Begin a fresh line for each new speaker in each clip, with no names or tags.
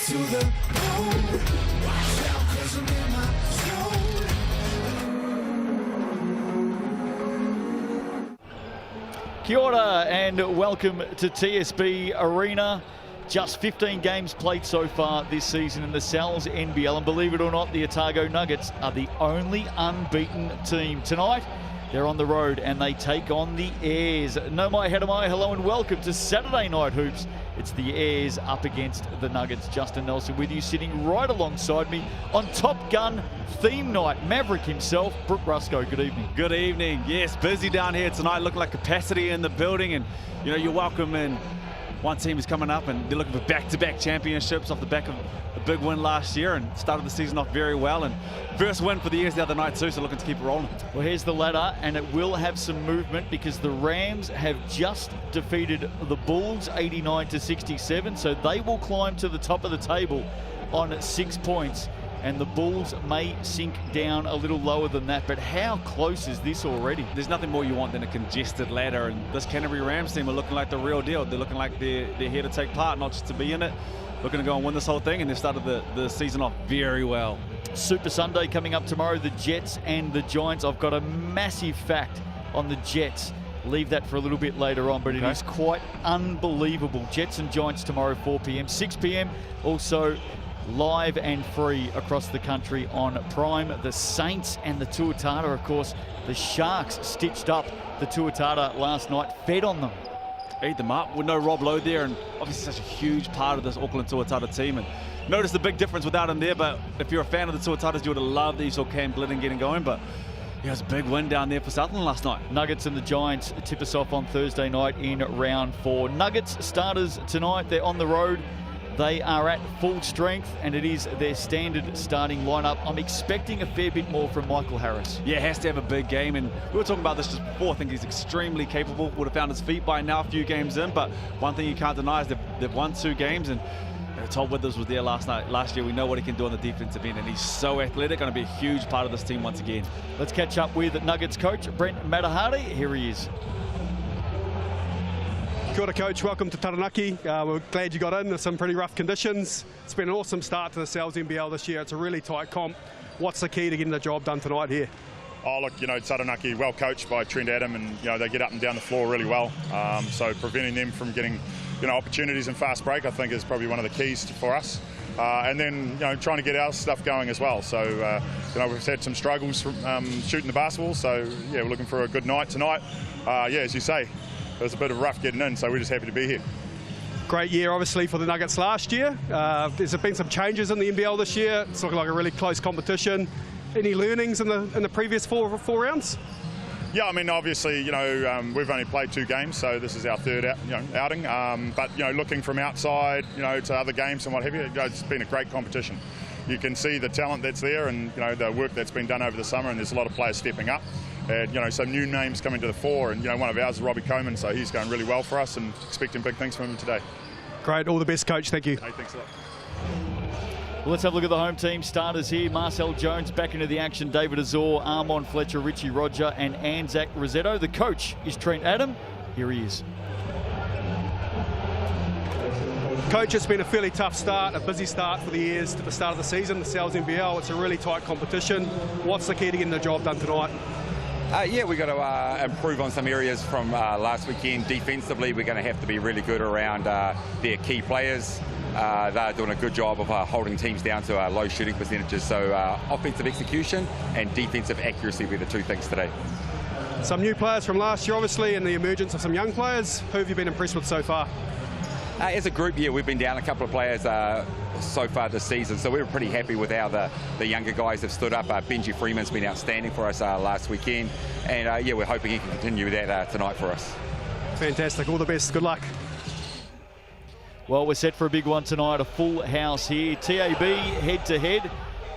to the bone. Watch out, 'cause I'm in my zone.
Kia ora and welcome to TSB Arena. Just 15 games played so far this season in the Sal's NBL, and believe it or not, the Otago Nuggets are the only unbeaten team. Tonight, they're on the road and they take on the Airs. No mai, hera mai, hello and welcome to Saturday Night Hoops. It's the Airs up against the Nuggets. Justin Nelson with you, sitting right alongside me on Top Gun theme night. Maverick himself, Brooke Rusco, good evening.
Good evening. Yes, busy down here tonight, looking like capacity in the building, and you know, you're welcome in. One team is coming up and they're looking for back-to-back championships off the back of a big win last year and started the season off very well, and first win for the Airs the other night too, so looking to keep it rolling.
Well, here's the ladder, and it will have some movement because the Rams have just defeated the Bulls 89-67, so they will climb to the top of the table on 6 points, and the Bulls may sink down a little lower than that. But how close is this already?
There's nothing more you want than a congested ladder, and this Canterbury Rams team are looking like the real deal. They're looking like they're here to take part, not just to be in it. Looking to go and win this whole thing, and they've started the season off very well.
Super Sunday coming up tomorrow, the Jets and the Giants. I've got a massive fact on the Jets. Leave that for a little bit later on, but it is quite unbelievable. Jets and Giants tomorrow, 4 p.m. 6 p.m. also live and free across the country on Prime. The Saints and the Tuatara, of course. The Sharks stitched up the Tuatara last night, fed on them.
Ate them up with no Rob Lowe there, and obviously such a huge part of this Auckland Tuatara team. And notice the big difference without him there, but if you're a fan of the Tuataras, you would have loved that you saw Cam Glidden getting going, but it was a big win down there for Southland last night.
Nuggets and the Giants tip us off on Thursday night in round 4. Nuggets starters tonight, they're on the road. They are at full strength, and it is their standard starting lineup. I'm expecting a fair bit more from Michael Harris.
Yeah, has to have a big game, and we were talking about this just before. I think he's extremely capable. Would have found his feet by now, a few games in, but one thing you can't deny is they've won 2 games, and Todd Withers was there last year. We know what he can do on the defensive end, and he's so athletic, going to be a huge part of this team once again.
Let's catch up with Nuggets coach Brent Matahari. Here he is.
Kia ora, Coach. Welcome to Taranaki. We're glad you got in. There's some pretty rough conditions. It's been an awesome start to the Sal's NBL this year. It's a really tight comp. What's the key to getting the job done tonight here?
Oh, look, you know, Taranaki, well coached by Trent Adam, and, you know, they get up and down the floor really well. So preventing them from getting, you know, opportunities in fast break, I think, is probably one of the keys for us. And then, you know, trying to get our stuff going as well. So, you know, we've had some struggles from shooting the basketball. So, yeah, we're looking for a good night tonight. Yeah, as you say, it was a bit of rough getting in, so we're just happy to be here.
Great year, obviously, for the Nuggets last year. There's been some changes in the NBL this year. It's looking like a really close competition. Any learnings in the previous four rounds?
Yeah, I mean, obviously, you know, we've only played 2 games, so this is our third outing. But, you know, looking from outside, you know, to other games and what have you, it's been a great competition. You can see the talent that's there and, you know, the work that's been done over the summer, and there's a lot of players stepping up. And, you know, some new names coming to the fore, and, you know, one of ours is Robbie Coleman, so he's going really well for us and expecting big things from him today.
Great. All the best, Coach. Thank you.
Hey, thanks a lot.
Well, let's have a look at the home team starters here. Marcel Jones back into the action. David Azor, Armon Fletcher, Richie Roger, and Anzac Rosetto. The coach is Trent Adam. Here he is.
Coach, it's been a fairly tough start, a busy start for the Airs to the start of the season, the Sal's NBL. It's a really tight competition. What's the key to getting the job done tonight?
Yeah, we've got to improve on some areas from last weekend. Defensively, we're going to have to be really good around their key players. They're doing a good job of holding teams down to low shooting percentages. So offensive execution and defensive accuracy will be the 2 things today.
Some new players from last year, obviously, and the emergence of some young players. Who have you been impressed with so far?
As a group, yeah, we've been down a couple of players so far this season, so we're pretty happy with how the younger guys have stood up. Benji Freeman's been outstanding for us last weekend, and yeah, we're hoping he can continue that tonight for us.
Fantastic. All the best. Good luck.
Well, we're set for a big one tonight, a full house here. TAB head-to-head.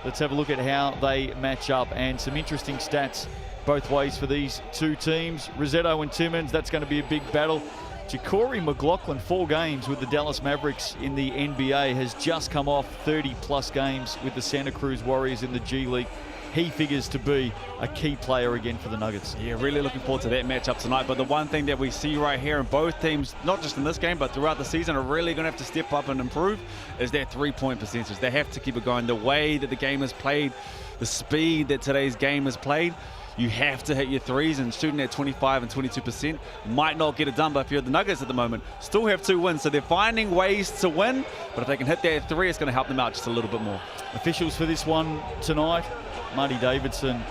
Let's have a look at how they match up, and some interesting stats both ways for these 2 teams. Rosetto and Timmins, that's going to be a big battle. Ja'Cory McLaughlin, 4 games with the Dallas Mavericks in the NBA, has just come off 30-plus games with the Santa Cruz Warriors in the G League. he figures to be a key player again for the Nuggets.
Yeah, really looking forward to that matchup tonight. But the one thing that we see right here in both teams, not just in this game, but throughout the season, are really going to have to step up and improve is their three-point percentage. They have to keep it going. The way that the game is played, the speed that today's game is played, you have to hit your threes, and shooting at 25 and 22% might not get it done. But if you're the Nuggets at the moment, still have 2 wins. So they're finding ways to win, but if they can hit that three, it's going to help them out just a little bit more.
Officials for this one tonight, Marty Davidson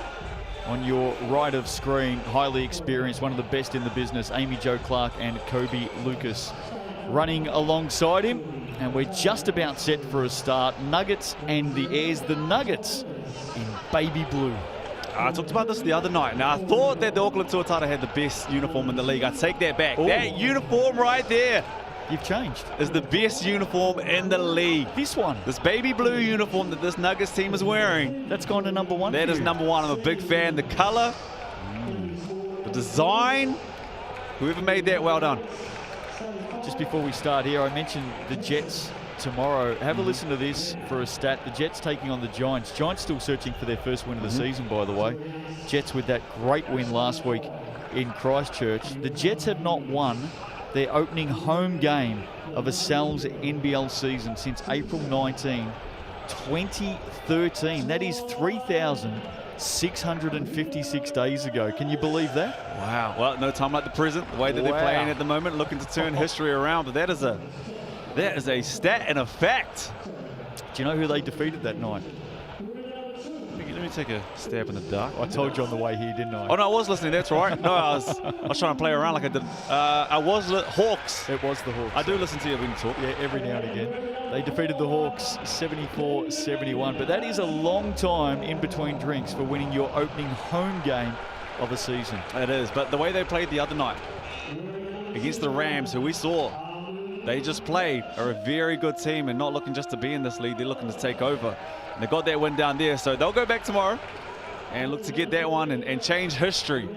on your right of screen, highly experienced, one of the best in the business, Amy Jo Clark and Kobe Lucas running alongside him. And we're just about set for a start. Nuggets and the Airs, the Nuggets in baby blue.
I talked about this the other night. Now, I thought that the Auckland Tuatara had the best uniform in the league. I take that back.
Ooh.
That uniform right there
You've changed.
is the best uniform in the league.
This one,
This baby blue uniform that this Nuggets team is wearing,
that's gone to number 1.
that
for
is
you.
number 1. I'm a big fan. The color, the design, whoever made that, well done.
Just before we start here, I mentioned the Jets tomorrow. Have a listen to this for a stat. The Jets taking on the Giants. Giants still searching for their first win of the season, by the way. Jets with that great win last week in Christchurch. The Jets have not won their opening home game of a Sal's NBL season since April 19, 2013. That is 3,656 days ago. Can you believe that?
Wow. Well, no time like the present. The way that they're playing at the moment, looking to turn history around. But that is a stat and a fact.
Do you know who they defeated that night?
Let me take a stab in the dark.
I told you on the way here, didn't I?
Oh no, I was listening. That's right. No, I was trying to play around like I did. Hawks.
It was the Hawks.
I do listen to you when you talk.
Yeah, every now and again. They defeated the Hawks 74-71, but that is a long time in between drinks for winning your opening home game of a season.
It is, but the way they played the other night against the Rams, who we saw, they just played, are a very good team and not looking just to be in this league, they're looking to take over. And they got that win down there, so they'll go back tomorrow and look to get that one and change history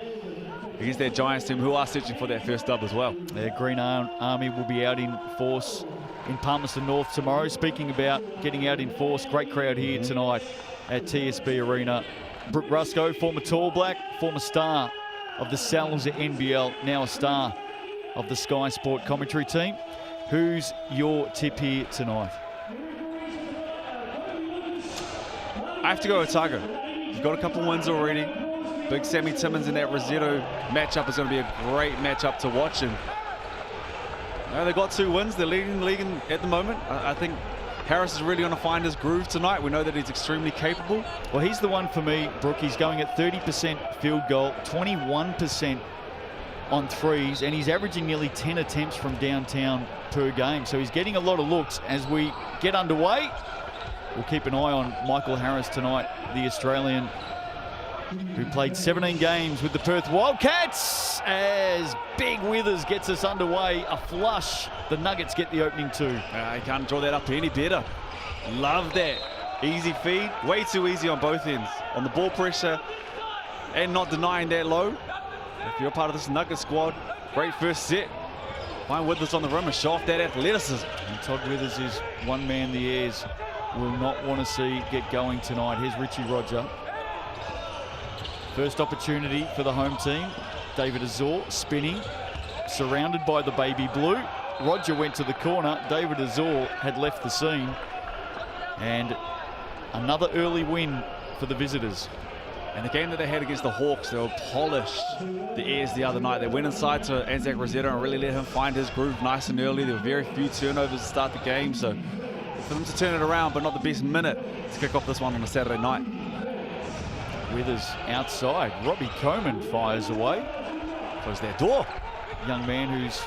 against that Giants team, who are searching for that first dub as well.
Their Green Army will be out in force in Palmerston North tomorrow. Speaking about getting out in force, great crowd here tonight at TSB Arena. Brooke Rusco, former Tall Black, former star of the Sal's NBL, now a star of the Sky Sport commentary team. Who's your tip here tonight?
I have to go Otago. You've got a couple wins already. Big Sammy Timmins in that Rossetto matchup is going to be a great matchup to watch. And they got 2 wins. They're leading the league at the moment. I think Harris is really going to find his groove tonight. We know that he's extremely capable.
Well, he's the one for me, Brooke. He's going at 30% field goal, 21% on threes, and he's averaging nearly 10 attempts from downtown per game. So he's getting a lot of looks. As we get underway, we'll keep an eye on Michael Harris tonight, the Australian who played 17 games with the Perth Wildcats. As Big Withers gets us underway, a flush. The Nuggets get the opening 2.
You can't draw that up any better. Love that. Easy feed, way too easy on both ends. On the ball pressure and not denying that low. If you're part of this Nugget squad, great first set. Find Withers on the rim and show off that athleticism.
And Todd Withers is one man the Airs will not want to see get going tonight. Here's Richie Roger. First opportunity for the home team. David Azor spinning, surrounded by the baby blue. Roger went to the corner. David Azor had left the scene. And another early win for the visitors.
And the game that they had against the Hawks, they were polished the Airs the other night. They went inside to Anzac Rossetto and really let him find his groove nice and early. There were very few turnovers to start the game, so for them to turn it around, but not the best minute to kick off this one on a Saturday night.
Withers outside. Robbie Coleman fires away.
Close that door.
Young man who's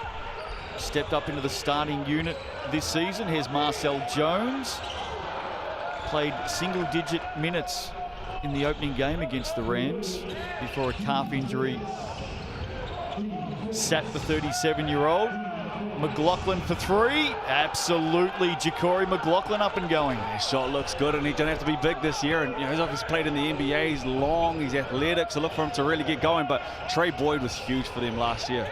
stepped up into the starting unit this season. Here's Marcel Jones. Played single-digit minutes in the opening game against the Rams before a calf injury sat the 37-year-old. McLaughlin for 3. Absolutely, Ja'Cory McLaughlin up and going.
His shot looks good, and he doesn't have to be big this year. And he's obviously played in the NBA. He's long, he's athletic, so look for him to really get going. But Trey Boyd was huge for them last year.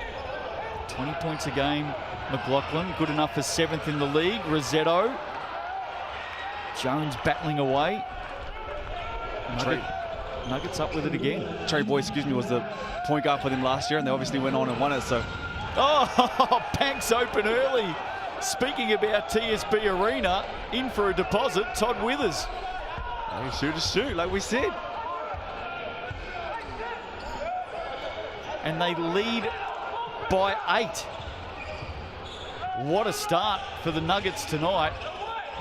20 points a game, McLaughlin. Good enough for 7th in the league. Rossetto. Jones battling away. Nuggets up with it again.
Trey Boyd, excuse me, was the point guard for them last year, and they obviously went on and won it. So,
oh, banks open early. Speaking about TSB Arena, in for a deposit, Todd Withers.
Shoot, like we said.
And they lead by 8. What a start for the Nuggets tonight.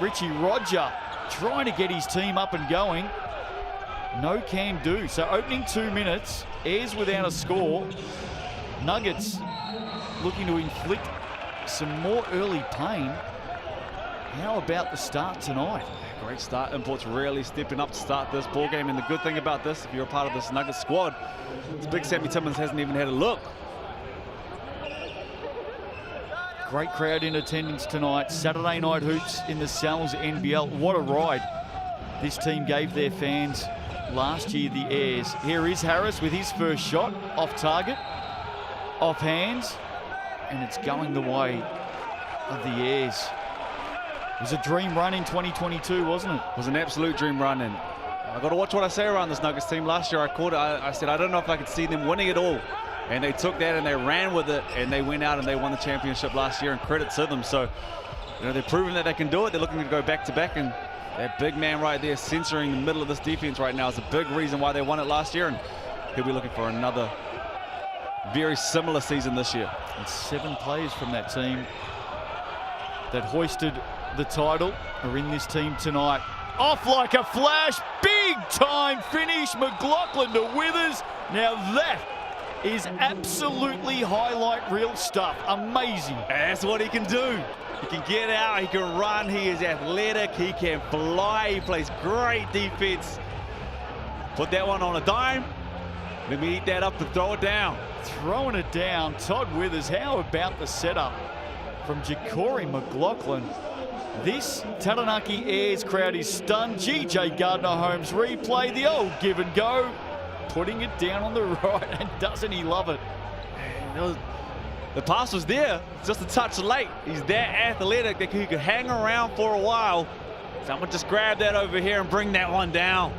Richie Roger trying to get his team up and going. No can do. So opening 2 minutes, Ayers without a score. Nuggets looking to inflict some more early pain. How about the start tonight?
Great start. Imports really stepping up to start this ball game. And the good thing about this, if you're a part of this Nuggets squad, is big Sammy Timmons hasn't even had a look.
Great crowd in attendance tonight. Saturday night hoops in the Sal's NBL. What a ride this team gave their fans last year, the Airs. Here is Harris with his first shot, off target, off hands, and it's going the way of the Airs. It was a dream run in 2022, wasn't it?
It was an absolute dream run, and I got to watch what I say around this Nuggets team. Last year I said I don't know if I could see them winning it all, and they took that and they ran with it, and they went out and they won the championship last year, and credit to them. So, you know, they're proving that they can do it. They're looking to go back to back, and that big man right there censoring the middle of this defense right now is a big reason why they won it last year, and he'll be looking for another very similar season this year.
And 7 players from that team that hoisted the title are in this team tonight. Off like a flash, big time finish, McLaughlin to Withers. Now that is absolutely highlight reel stuff. Amazing.
That's what he can do. He can get out, he can run, he is athletic, he can fly, he plays great defense. Put that one on a dime. Let me eat that up to throw it down.
Throwing it down, Todd Withers. How about the setup from Ja'Cory McLaughlin? This Taranaki Airs crowd is stunned. GJ Gardner-Holmes replay, the old give and go. Putting it down on the right, and doesn't he love it?
The pass was there, just a touch late. He's that athletic that he could hang around for a while. Someone just grab that over here and bring that one down.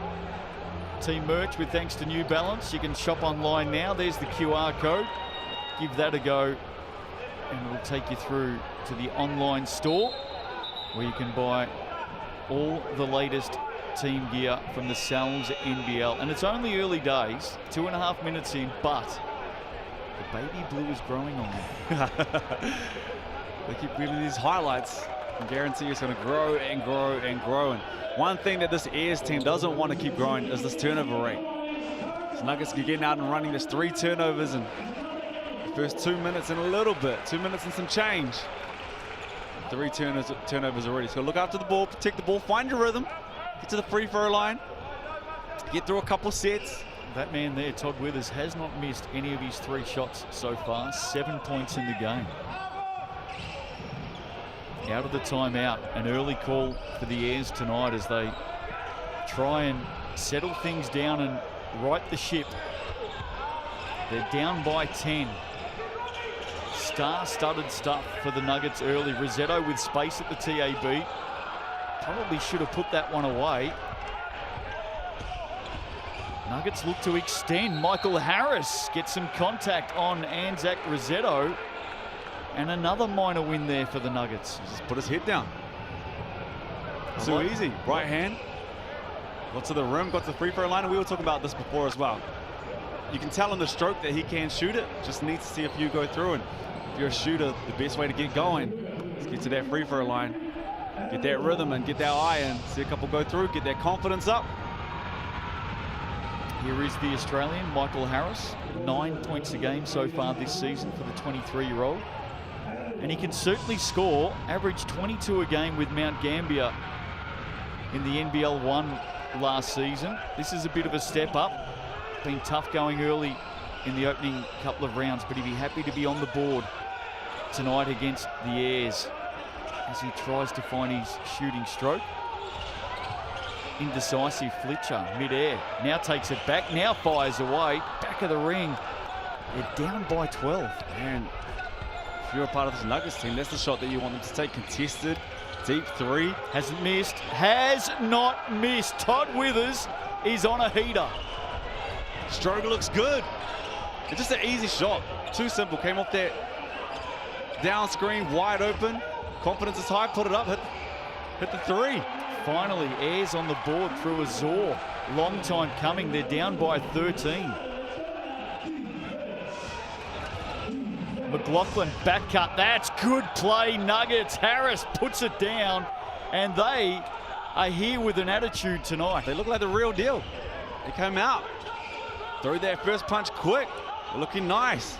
Team merch with thanks to New Balance. You can shop online now. There's the QR code. Give that a go, and it'll take you through to the online store where you can buy all the latest team gear from the Sal's NBL. And it's only early days, 2.5 minutes in, but the baby blue is growing on them.
They keep giving these highlights. I guarantee it's going to grow and grow and grow. And one thing that this Airs team doesn't want to keep growing is this turnover rate. So Nuggets are getting out and running. There's 3 turnovers in the first 2 minutes and a little bit. 2 minutes and some change. 3 turnovers already. So look after the ball, protect the ball, find your rhythm, get to the free throw line, get through a couple sets.
That man there, Todd Withers, has not missed any of his 3 shots so far. 7 points in the game. Out of the timeout, an early call for the Airs tonight as they try and settle things down and right the ship. They're down by 10. Star-studded stuff for the Nuggets early. Rosetto with space at the TAB. Probably should have put that one away. Nuggets look to extend. Michael Harris gets some contact on Anzac Rosetto. And another minor win there for the Nuggets.
Just put his head down. So easy. Right hand. Got to the rim, got to the free throw line. And we were talking about this before as well. You can tell in the stroke that he can shoot it. Just needs to see a few go through. And if you're a shooter, the best way to get going is get to that free throw line. Get that rhythm and get that eye and see a couple go through. Get that confidence up.
Here is the Australian, Michael Harris. 9 points a game so far this season for the 23-year-old. And he can certainly score, average 22 a game with Mount Gambier in the NBL 1 last season. This is a bit of a step up. Been tough going early in the opening couple of rounds, but he'd be happy to be on the board tonight against the Airs as he tries to find his shooting stroke. Indecisive Fletcher, mid-air, now takes it back, now fires away, back of the ring. They're down by 12.
And if you're a part of this Nuggets team, that's the shot that you want them to take. Contested, deep 3.
Hasn't missed, has not missed. Todd Withers is on a heater.
Stroke looks good. It's just an easy shot. Too simple. Came off that down screen, wide open. Confidence is high, put it up, hit the three.
Finally, Ayres on the board through a Zor. Long time coming. They're down by 13. McLaughlin back cut. That's good play, Nuggets. Harris puts it down, and they are here with an attitude tonight.
They look like the real deal. They come out, throw their first punch quick. They're looking nice.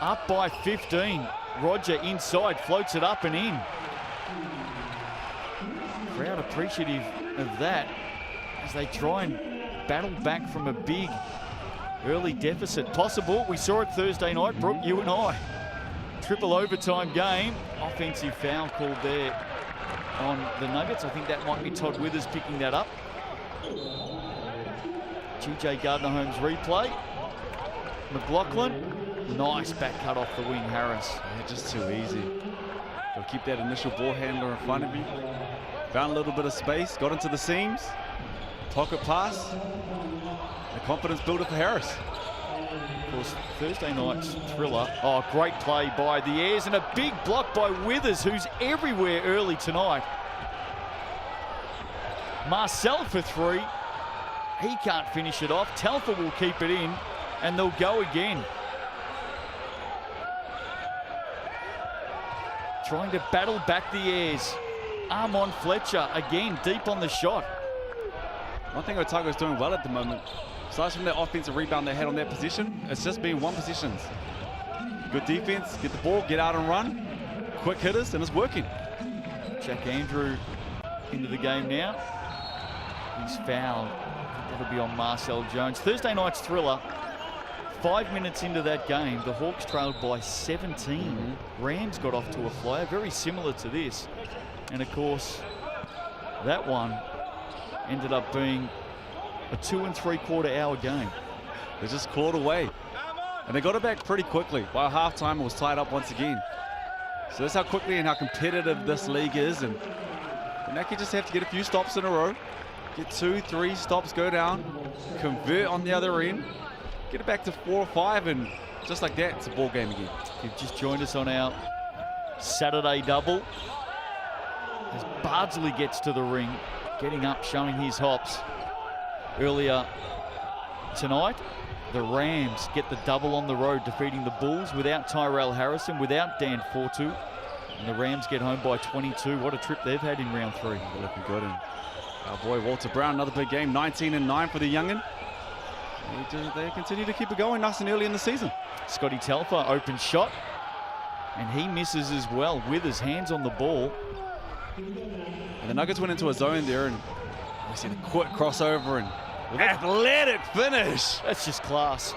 Up by 15. Roger inside, floats it up and in. Crowd appreciative of that as they try and battle back from a big early deficit. Possible. We saw it Thursday night, Brooke, you and I. Triple overtime game. Offensive foul called there on the Nuggets. I think that might be Todd Withers picking that up. GJ Gardner-Holmes replay. McLaughlin. Nice back cut off the wing, Harris.
Yeah, just too easy. Got to keep that initial ball handler in front of you. Found a little bit of space, got into the seams. Pocket pass. The confidence builder for Harris.
Of course, Thursday night's thriller. Oh, great play by the Ayres and a big block by Withers, who's everywhere early tonight. Marcel for three. He can't finish it off. Telfer will keep it in, and they'll go again. Trying to battle back the Ayres. Armon Fletcher again deep on the shot.
One thing Otago's doing well at the moment, aside from their offensive rebound they had on that position, it's just being one positions. Good defense, get the ball, get out and run. Quick hitters, and it's working.
Jack Andrew into the game now. He's fouled. That'll be on Marcel Jones. Thursday night's thriller. 5 minutes into that game, the Hawks trailed by 17. Rams got off to a flyer, very similar to this. And of course, that one ended up being a 2 3/4 hour game.
They just clawed away. And they got it back pretty quickly. By halftime, it was tied up once again. So that's how quickly and how competitive this league is. And Taranaki just have to get a few stops in a row. Get 2, 3 stops, go down, convert on the other end, get it back to 4 or 5, and just like that, it's a ball game again.
You've just joined us on our Saturday double. As Bardsley gets to the ring, getting up, showing his hops. Earlier tonight, the Rams get the double on the road, defeating the Bulls without Tyrell Harrison, without Dan Fortu. And the Rams get home by 22. What a trip they've had in round 3.
They're looking good. And our boy Walter Brown, another big game, 19-9 for the young'un. They continue to keep it going nice and early in the season.
Scotty Telfer, open shot, and he misses as well with his hands on the ball.
And the Nuggets went into a zone there, and we see the quick crossover and athletic finish.
That's just class.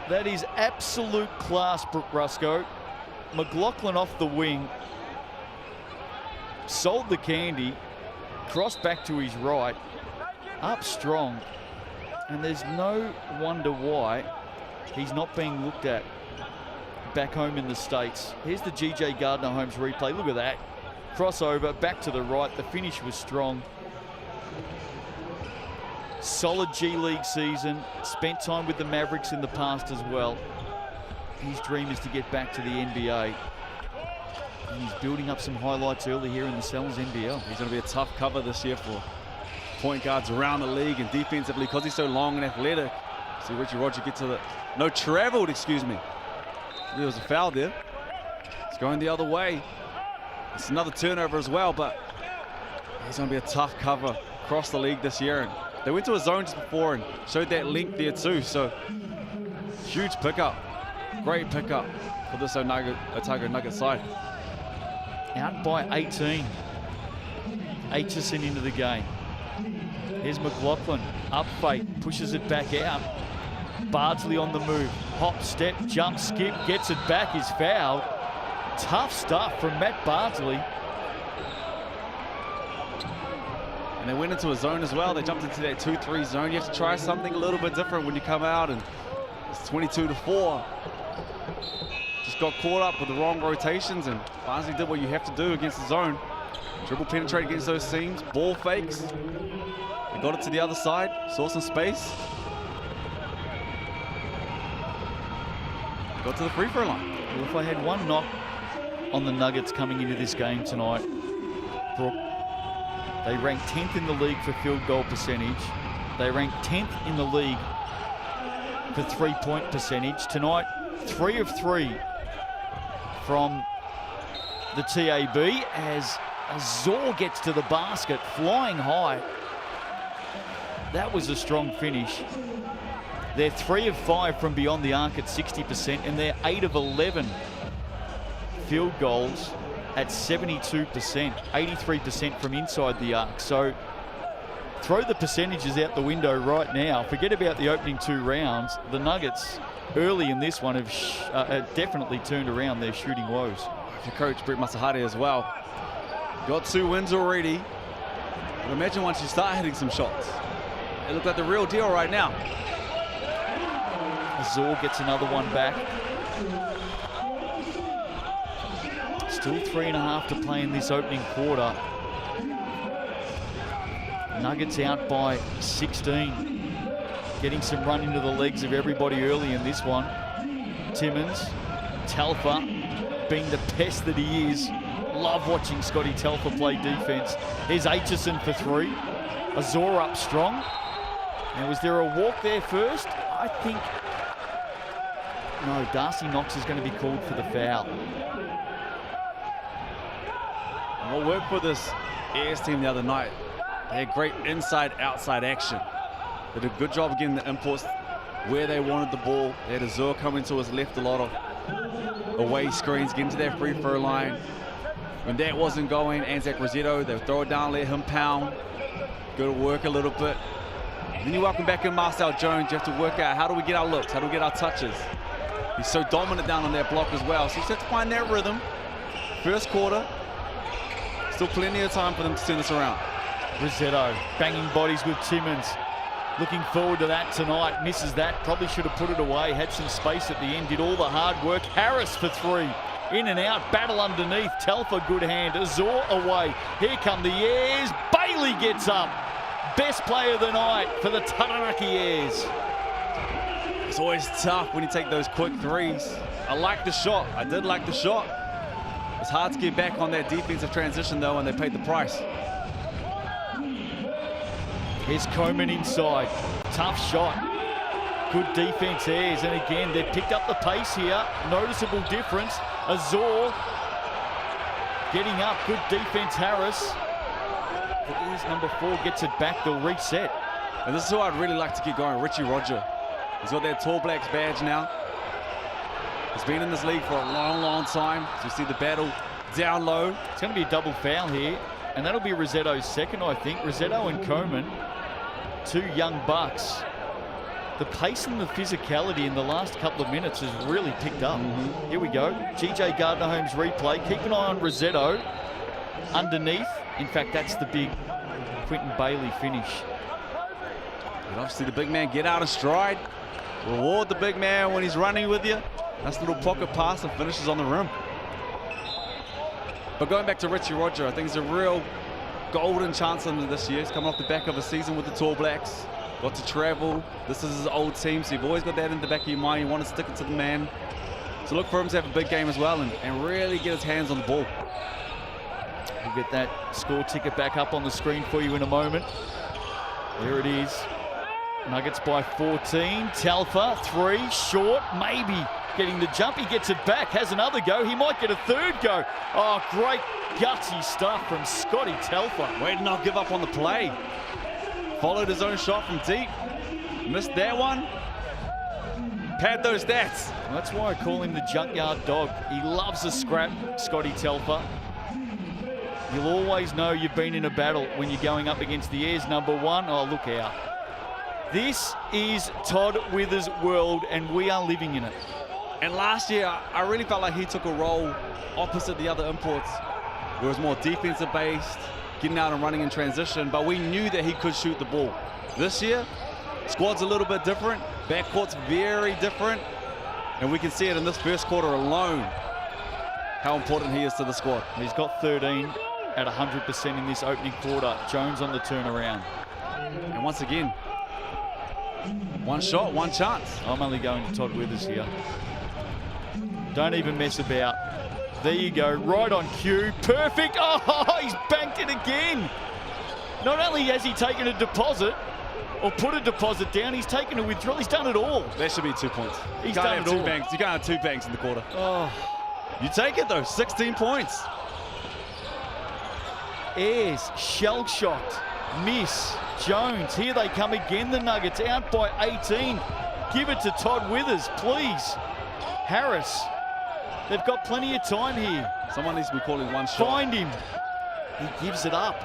That is absolute class, Brooke Rusco. McLaughlin off the wing, sold the candy, crossed back to his right, up strong, and there's no wonder why he's not being looked at back home in the States. Here's the GJ Gardner-Holmes replay. Look at that. Crossover, back to the right. The finish was strong. Solid G League season. Spent time with the Mavericks in the past as well. His dream is to get back to the NBA. And he's building up some highlights early here in the Cells NBL.
He's going to be a tough cover this year for point guards around the league and defensively because he's so long and athletic. See Richie Roger get to the... No, traveled, excuse me. There was a foul there. It's going the other way. It's another turnover as well, but he's going to be a tough cover across the league this year. And they went to a zone just before and showed that length there too, so huge pickup. Great pickup for this Otago Nugget side.
Out by 18. Aitchison into the game. Here's McLaughlin, up fake, pushes it back out. Bardsley on the move, hop, step, jump, skip, gets it back, is fouled. Tough stuff from Matt Bardsley.
And they went into a zone as well. They jumped into that 2-3 zone. You have to try something a little bit different when you come out, and it's 22-4. Just got caught up with the wrong rotations, and Barnsley did what you have to do against the zone. Dribble penetrate against those seams, ball fakes. He got it to the other side, saw some space. Got to the free throw line.
Well, if I had one knock on the Nuggets coming into this game tonight, Brooke, they ranked 10th in the league for field goal percentage. They ranked 10th in the league for three-point percentage. Tonight, 3 of 3 from the TAB as Azor gets to the basket, flying high. That was a strong finish. They're 3 of 5 from beyond the arc at 60%, and they're 8 of 11 field goals at 72%, 83% from inside the arc. So throw the percentages out the window right now. Forget about the opening 2 rounds. The Nuggets early in this one have definitely turned around their shooting woes.
Your coach, Brett Masahari, as well. Got 2 wins already. But imagine once you start hitting some shots. It looked like the real deal right now.
Azor gets another one back. Still 3.5 to play in this opening quarter. Nuggets out by 16. Getting some run into the legs of everybody early in this one. Timmins, Telfer, being the pest that he is. Love watching Scotty Telfer play defense. Here's Aitchison for 3. Azor up strong. Now, was there a walk there first? I think... No, Darcy Knox is going to be called for the foul.
And what worked for this Airs team the other night, they had great inside-outside action. They did a good job of getting the imports where they wanted the ball. They had Azor coming to his left, a lot of away screens, getting to that free throw line. When that wasn't going, Anzac Rossetto, they would throw it down, let him pound, go to work a little bit. Then you welcome back in Marcel Jones. You have to work out, how do we get our looks? How do we get our touches? He's so dominant down on that block as well. So you just have to find that rhythm. First quarter, still plenty of time for them to turn this around.
Rossetto banging bodies with Timmins. Looking forward to that tonight. Misses that. Probably should have put it away. Had some space at the end. Did all the hard work. Harris for 3. In and out. Battle underneath. Telfer good hand. Azor away. Here come the Airs. Bailey gets up. Best player of the night for the Taranaki Airs.
It's always tough when you take those quick threes. I like the shot. I did like the shot. It's hard to get back on that defensive transition, though, and they paid the price.
Here's Coleman inside. Tough shot. Good defense, Airs. And again, they've picked up the pace here. Noticeable difference. Azor getting up. Good defense, Harris. But Airs number 4 gets it back. They'll reset.
And this is who I'd really like to get going, Richie Roger. He's got that Tall Blacks badge now. He's been in this league for a long, long time. So you see the battle down low.
It's going to be a double foul here. And that'll be Rossetto's second, I think. Rossetto and Coleman, 2 young bucks. The pace and the physicality in the last couple of minutes has really picked up. Here we go. GJ Gardner-Holmes replay. Keep an eye on Rossetto. Underneath. In fact, that's the big Quentin Bailey finish.
And obviously the big man get out of stride. Reward the big man when he's running with you. Nice little pocket pass and finishes on the rim. But going back to Richie Roger, I think it's a real golden chance under this year. He's coming off the back of a season with the Tall Blacks. Got to travel. This is his old team, so you've always got that in the back of your mind. You want to stick it to the man. So look for him to have a big game as well and really get his hands on the ball.
We'll get that score ticket back up on the screen for you in a moment. There it is. Nuggets by 14. Telfer, 3, short, maybe getting the jump. He gets it back, has another go. He might get a third go. Oh, great gutsy stuff from Scotty Telfer.
Way to not give up on the play. Followed his own shot from deep. Missed that one. Pad those stats.
Well, that's why I call him the junkyard dog. He loves a scrap, Scotty Telfer. You'll always know you've been in a battle when you're going up against the Airs number 1. Oh, look out. This is Todd Withers' world, and we are living in it.
And last year, I really felt like he took a role opposite the other imports, where it was more defensive based, getting out and running in transition, but we knew that he could shoot the ball. This year, squad's a little bit different, backcourt's very different, and we can see it in this first quarter alone, how important he is to the squad.
He's got 13 at 100% in this opening quarter. Jones on the turnaround.
once again, one shot, one chance.
I'm only going to Todd Withers here. Don't even mess about. There you go, right on cue. Perfect. Oh, he's banked it again. Not only has he taken a deposit, or put a deposit down, he's taken a withdrawal. He's done it all.
There should be 2 points.
He's
You can't
done
have
it
two
all.
banks. You can't have 2 banks in the quarter.
Oh,
You take it though, 16 points.
Ayres, shell-shocked. Miss. Jones, here they come again, the Nuggets, out by 18. Give it to Todd Withers, please. Harris, they've got plenty of time here.
Someone needs to be calling one shot.
Find him. He gives it up.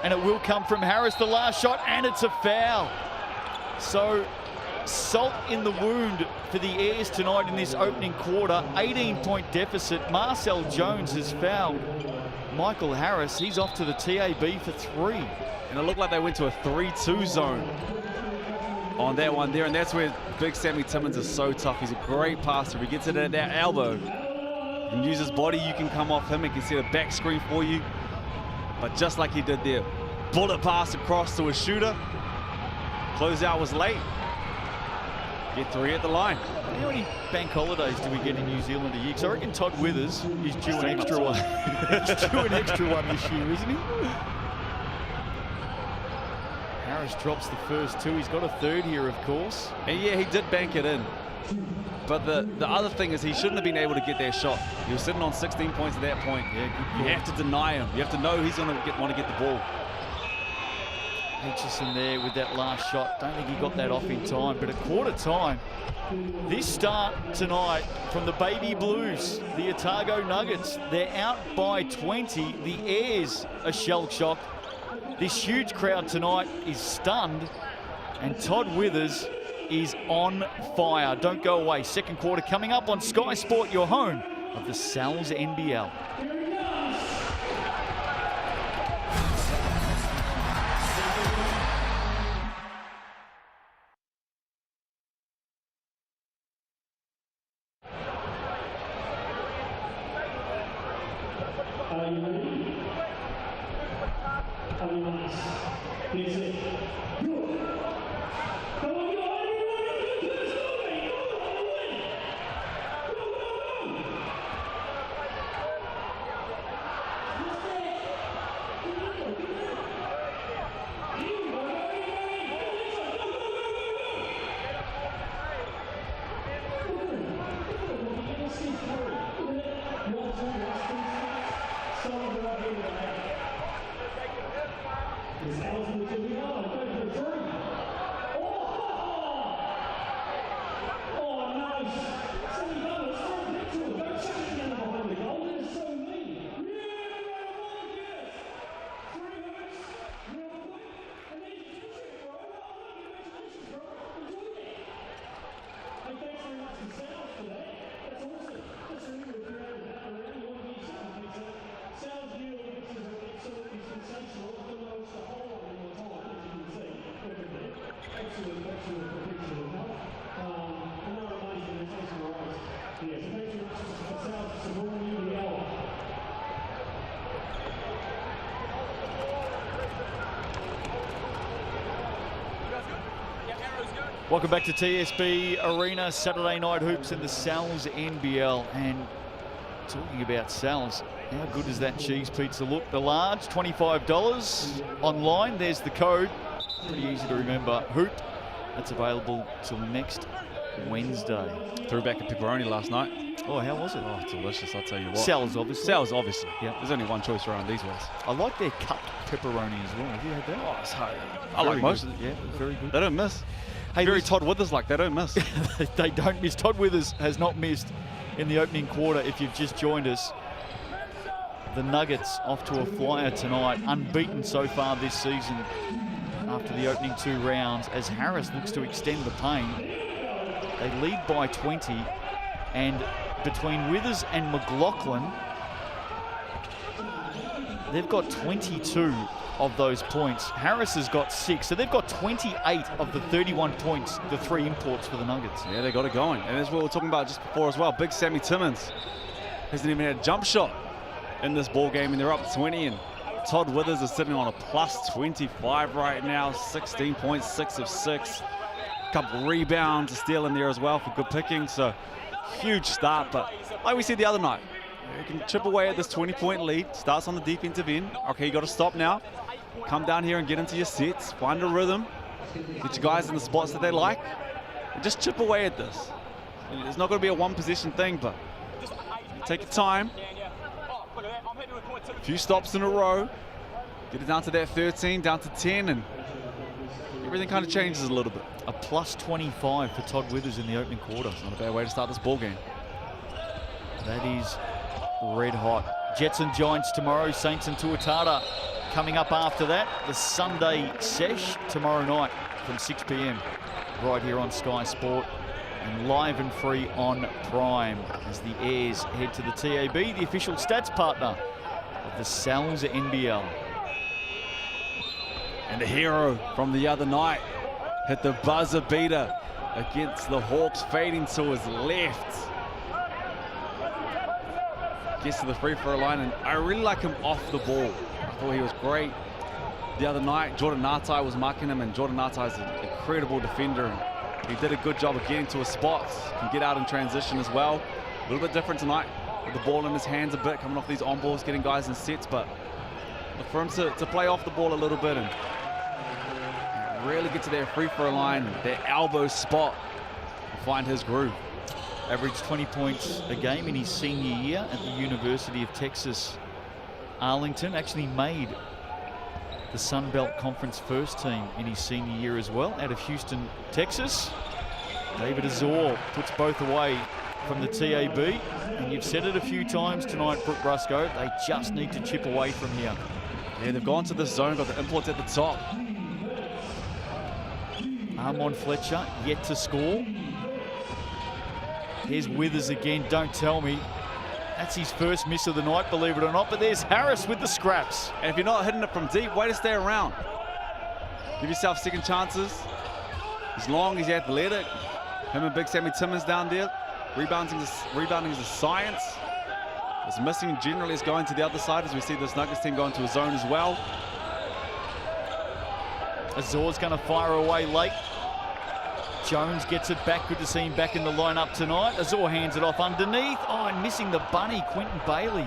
And it will come from Harris, the last shot, and it's a foul. So, salt in the wound for the Ayres tonight in this opening quarter. 18-point deficit. Marcel Jones has fouled Michael Harris. He's off to the TAB for 3.
And it looked like they went to a 3-2 zone on that one there, and that's where big Sammy Timmins is so tough. He's a great passer. He gets it at that elbow and use his body. You can come off him and can see the back screen for you. But just like he did there, bullet pass across to a shooter. Closeout was late. Get 3 at the line.
How many bank holidays do we get in New Zealand a year? Because I reckon Todd Withers is due an extra one. He's due an extra one this year, isn't he? Harris drops the first 2. He's got a third here, of course.
And yeah, he did bank it in. But the other thing is he shouldn't have been able to get that shot. He was sitting on 16 points at that point.
Yeah, good
You
call.
have to deny him. You have to know he's going to want to get the ball.
Aitchison there with that last shot. Don't think he got that off in time, but at quarter time, this start tonight from the Baby Blues, the Otago Nuggets, they're out by 20. The Ayres are shell-shocked. This huge crowd tonight is stunned, and Todd Withers is on fire. Don't go away. Second quarter coming up on Sky Sport, your home of the Sal's NBL. Welcome back to TSB Arena, Saturday Night Hoops in the Sal's NBL. And talking about Sal's, how good does that cheese pizza look? The large, $25 online. There's the code. Pretty easy to remember. Hoop. That's available till next Wednesday.
Threw back a pepperoni last night.
Oh, how was it?
Oh, delicious, I'll tell you what.
Sal's, obviously.
Sal's, obviously.
Yeah.
There's only one choice around these ways.
I like their cupped pepperoni as well. Have you had that?
Oh, it's hard. I like most of it.
Yeah, very good.
They don't miss.
Hey,
Very
listen-
Todd Withers like, they don't miss.
They don't miss. Todd Withers has not missed in the opening quarter. If you've just joined us, the Nuggets off to a flyer tonight, unbeaten so far this season after the opening 2 rounds, as Harris looks to extend the pain. They lead by 20, and between Withers and McLaughlin, they've got 22 of those points. Harris has got 6, so they've got 28 of the 31 points, the 3 imports for the Nuggets.
Yeah, they got it going. And that's what we were talking about just before as well. Big Sammy Timmins hasn't even had a jump shot in this ball game, and they're up 20. And Todd Withers is sitting on a +25 right now, 16.6 of 6. Couple rebounds, a steal in there as well for good picking, so huge start. But like we said the other night, you can chip away at this 20-point lead. Starts on the defensive end. Okay, you got to stop now. Come down here and get into your sets, find a rhythm, get your guys in the spots that they like, and just chip away at this. It's not going to be a one-possession thing, but take your time. A few stops in a row, get it down to that 13, down to 10, and everything kind of changes a little bit.
A +25 for Todd Withers in the opening quarter.
Not a bad way to start this ball game.
That is red hot. Jets and Giants tomorrow, Saints and Tuatara coming up after that. The Sunday sesh tomorrow night from 6 p.m. right here on Sky Sport and live and free on Prime as the Airs head to the TAB, the official stats partner of the Sal's NBL.
And the hero from the other night hit the buzzer beater against the Hawks, fading to his left. Gets to the free throw line, and I really like him off the ball. I thought he was great the other night. Jordan Natai was marking him, and Jordan Natai is an incredible defender. And he did a good job of getting to his spots. Can get out in transition as well. A little bit different tonight with the ball in his hands a bit, coming off these on balls, getting guys in sets, but look for him to play off the ball a little bit and really get to that free throw line, that elbow spot, and find his groove.
Averaged 20 points a game in his senior year at the University of Texas, Arlington. Actually made the Sun Belt Conference first team in his senior year as well, out of Houston, Texas. David Azor puts both away from the TAB, and you've said it a few times tonight, Brooke Brusco, they just need to chip away from here.
Yeah, they've gone to this zone, got the imports at the top.
Armon Fletcher yet to score. Here's Withers again, don't tell me. That's his first miss of the night, believe it or not, but there's Harris with the scraps.
And if you're not hitting it from deep, way to stay around. Give yourself second chances. He's long, he's athletic. Him and Big Sammy Timmons down there. Rebounding is a science. It's missing generally is going to the other side as we see this Nuggets team going to a zone as well.
Azor's going to fire away late. Jones gets it back. Good to see him back in the lineup tonight. Azor hands it off underneath. Oh, and missing the bunny, Quentin Bailey.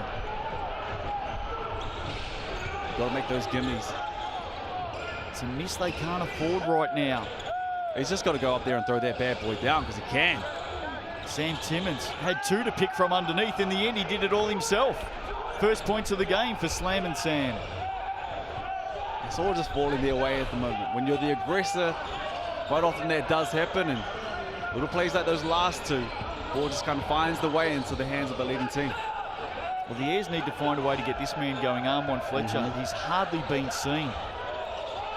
Got to make those gimmies.
It's a miss they can't afford right now.
He's just got to go up there and throw that bad boy down because he can.
Sam Timmons had two to pick from underneath. In the end, he did it all himself. First points of the game for Slam and Sam.
It's all just falling their way at the moment. When you're the aggressor, quite often that does happen, and little plays like those last two, ball just kind of finds the way into the hands of the leading team.
Well, the Airs need to find a way to get this man going, Armon Fletcher. He's hardly been seen.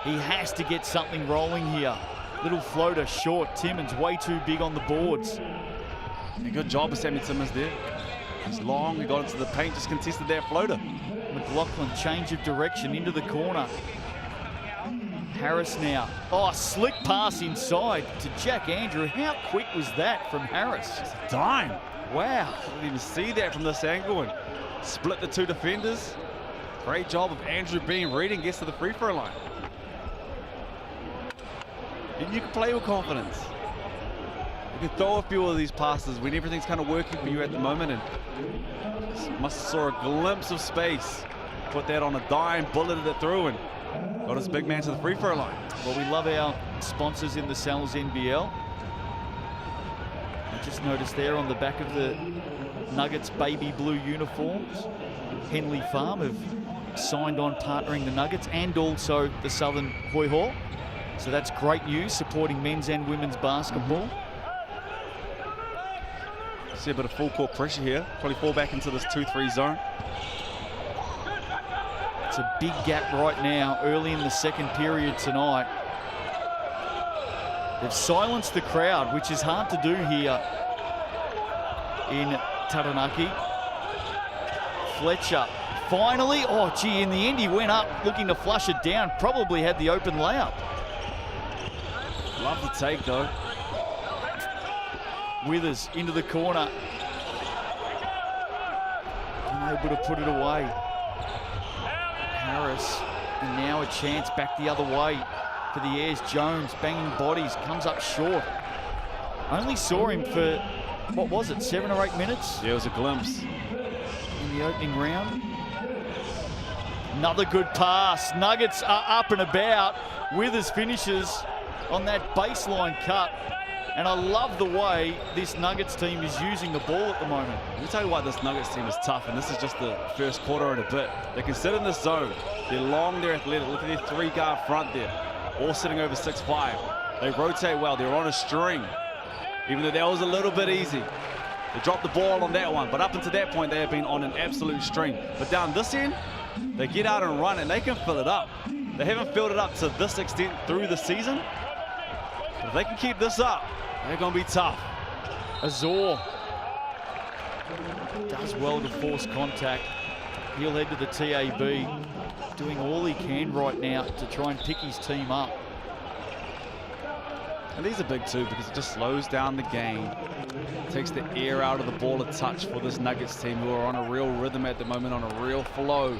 He has to get something rolling here. Little floater short. Timmons way too big on the boards.
A good job of Sammy Timmons there. He's long, he got into the paint, just contested that floater.
McLaughlin, change of direction into the corner. Harris now. Oh, slick pass inside to Jack Andrew. How quick was that from Harris?
It's a dime.
Wow.
I didn't even see that from this angle, and split the two defenders. Great job of Andrew being ready and gets to the free throw line. And you can play with confidence. You can throw a few of these passes when everything's kind of working for you at the moment, and must have saw a glimpse of space. Put that on a dime, bulleted it through, and got his big man to the free throw line.
Well, we love our sponsors in the Sal's NBL. I just noticed there on the back of the Nuggets baby blue uniforms, Henley Farm have signed on partnering the Nuggets and also the Southern Hoi Hor. So that's great news, supporting men's and women's basketball.
See a bit of full court pressure here. Probably fall back into this 2-3 zone.
It's a big gap right now, early in the second period tonight. They've silenced the crowd, which is hard to do here in Taranaki. Fletcher, finally. Oh, gee, in the end, he went up looking to flush it down. Probably had the open layup.
Love the take, though.
Withers into the corner. Unable to put it away. Harris, and now a chance back the other way for the Airs. Jones banging bodies, comes up short. Only saw him for, what was it, 7 or 8 minutes?
Yeah, it was a glimpse.
In the opening round. Another good pass. Nuggets are up and about. Withers finishes on that baseline cut. And I love the way this Nuggets team is using the ball at the moment.
Let me tell you why this Nuggets team is tough, and this is just the first quarter and a bit. They can sit in this zone. They're long, they're athletic. Look at their 3-guard front there, all sitting over 6'5". They rotate well. They're on a string, even though that was a little bit easy. They dropped the ball on that one, but up until that point, they have been on an absolute string. But down this end, they get out and run, and they can fill it up. They haven't filled it up to this extent through the season. But if they can keep this up, they're going to be tough.
Azor does well to force contact. He'll head to the TAB, doing all he can right now to try and pick his team up.
And these are big too, because it just slows down the game. Takes the air out of the ball a touch for this Nuggets team, who are on a real rhythm at the moment, on a real flow.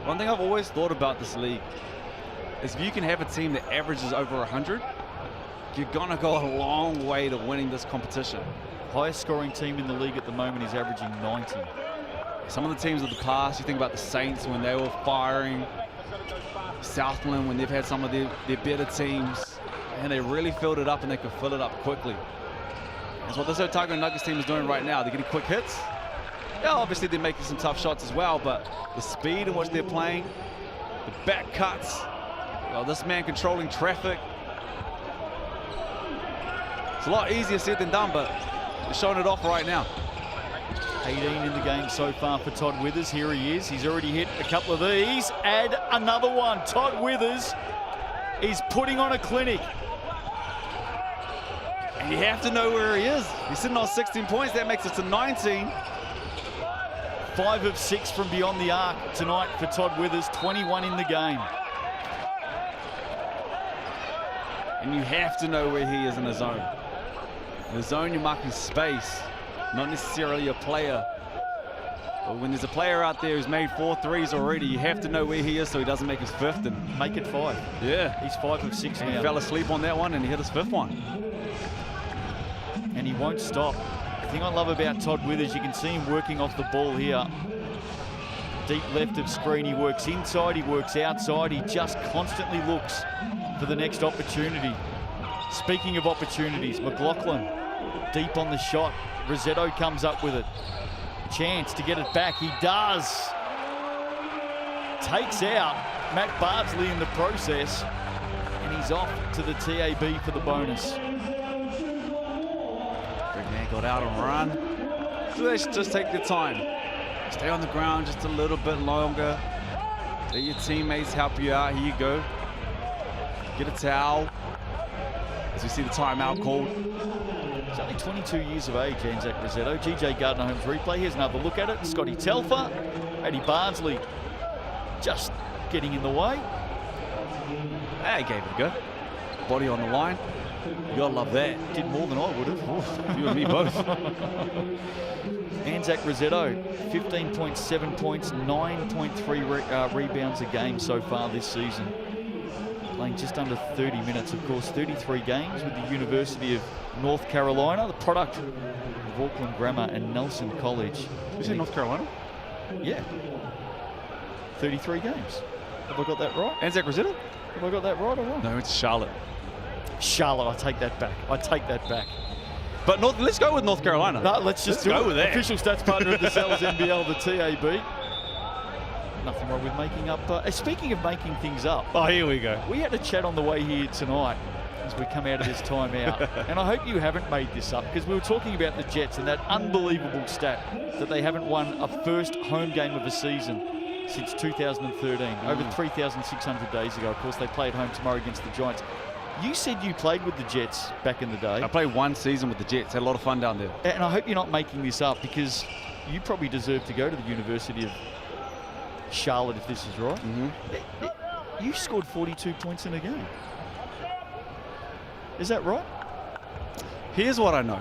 One thing I've always thought about this league is if you can have a team that averages over 100, you're going to go a long way to winning this competition.
Highest scoring team in the league at the moment is averaging 90.
Some of the teams of the past, you think about the Saints when they were firing, Southland when they've had some of their better teams, and they really filled it up and they could fill it up quickly. That's what this Otago Nuggets team is doing right now. They're getting quick hits. Yeah, obviously they're making some tough shots as well, but the speed in which they're playing, the back cuts, well, this man controlling traffic. It's a lot easier said than done, but they're showing it off right now.
18 in the game so far for Todd Withers. Here he is. He's already hit a couple of these. Add another one. Todd Withers is putting on a clinic.
And you have to know where he is. He's sitting on 16 points. That makes it to 19.
5 of 6 from beyond the arc tonight for Todd Withers. 21 in the game.
And you have to know where he is in the zone. In the zone, you're marking space, not necessarily a player. But when there's a player out there who's made 4 threes already, you have to know where he is so he doesn't make his 5th and
make it 5.
Yeah.
He's 5 of 6
and
now.
He fell asleep on that one and he hit his 5th one.
And he won't stop. The thing I love about Todd Withers, you can see him working off the ball here. Deep left of screen, he works inside, he works outside, he just constantly looks for the next opportunity. Speaking of opportunities, McLaughlin deep on the shot. Rosetto comes up with it. Chance to get it back. He does. Takes out Matt Bardsley in the process. And he's off to the TAB for the bonus.
Big man got out and run. So they should just take their time. Stay on the ground just a little bit longer. Let your teammates help you out. Here you go. Get a towel. As we see the timeout called.
He's only 22 years of age, Anzac Rosetto. GJ Gardner-Holmes replay. Here's another look at it. Scotty Telfer. Eddie Bardsley just getting in the way.
He gave it a go. Body on the line. You gotta love that.
Did more than I would have.
You and me both.
Anzac Rosetto, 15.7 points, 9.3 rebounds a game so far this season. Playing just under 30 minutes, of course, 33 games with the University of North Carolina, the product of Auckland Grammar and Nelson College.
You say North Carolina?
Yeah. 33 games. Have I got that right?
Anzac Rosetto?
Have I got that right or wrong?
No, it's Charlotte.
Charlotte, I take that back. I take that back.
But let's go with North Carolina.
No, let's
go with that.
Official stats partner of the Cells NBL, the TAB. Nothing wrong with making up. Speaking of making things up.
Oh, here we go.
We had a chat on the way here tonight as we come out of this timeout. And I hope you haven't made this up, because we were talking about the Jets and that unbelievable stat that they haven't won a first home game of a season since 2013, over 3,600 days ago. Of course, they play at home tomorrow against the Giants. You said you played with the Jets back in the day.
I played 1 season with the Jets. Had a lot of fun down there.
And I hope you're not making this up, because you probably deserve to go to the University of Charlotte if this is right. You scored 42 points in a game. Is that right?
Here's what I know.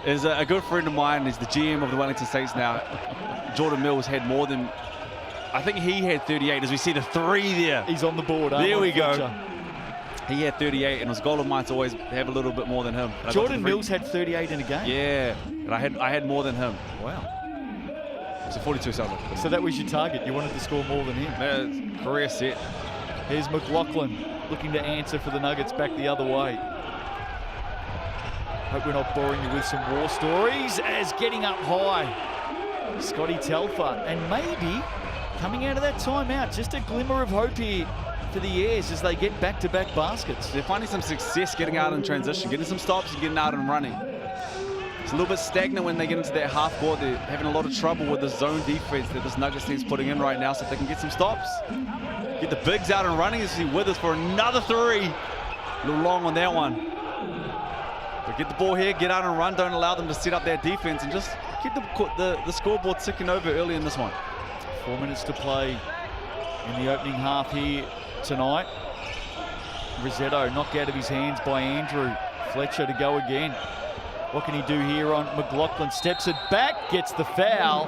Is a good friend of mine is the GM of the Wellington Saints now. Jordan Mills had more than I think he had 38 as we see the 3 there.
He's on the board.
There we go.
Fletcher.
He had 38, and it was a goal of mine to always have a little bit more than him.
Jordan Mills had 38 in a game.
Yeah, and I had more than him.
Wow.
So 42 something.
So that was your target. You wanted to score more than him.
Career set.
Here's McLaughlin looking to answer for the Nuggets back the other way. Hope we're not boring you with some war stories as getting up high. Scotty Telfer, and maybe coming out of that timeout, just a glimmer of hope here for the Airs as they get back-to-back baskets.
They're finding some success getting out in transition, getting some stops and getting out and running. It's a little bit stagnant when they get into that half court. They're having a lot of trouble with the zone defense that this Nuggets team's putting in right now, so if they can get some stops, get the bigs out and running. You see Withers for another 3. A little long on that one. But get the ball here, get out and run. Don't allow them to set up their defense and just keep the scoreboard ticking over early in this one.
4 minutes to play in the opening half here tonight. Rossetto knocked out of his hands by Andrew. Fletcher to go again. What can he do here on McLaughlin? Steps it back, gets the foul.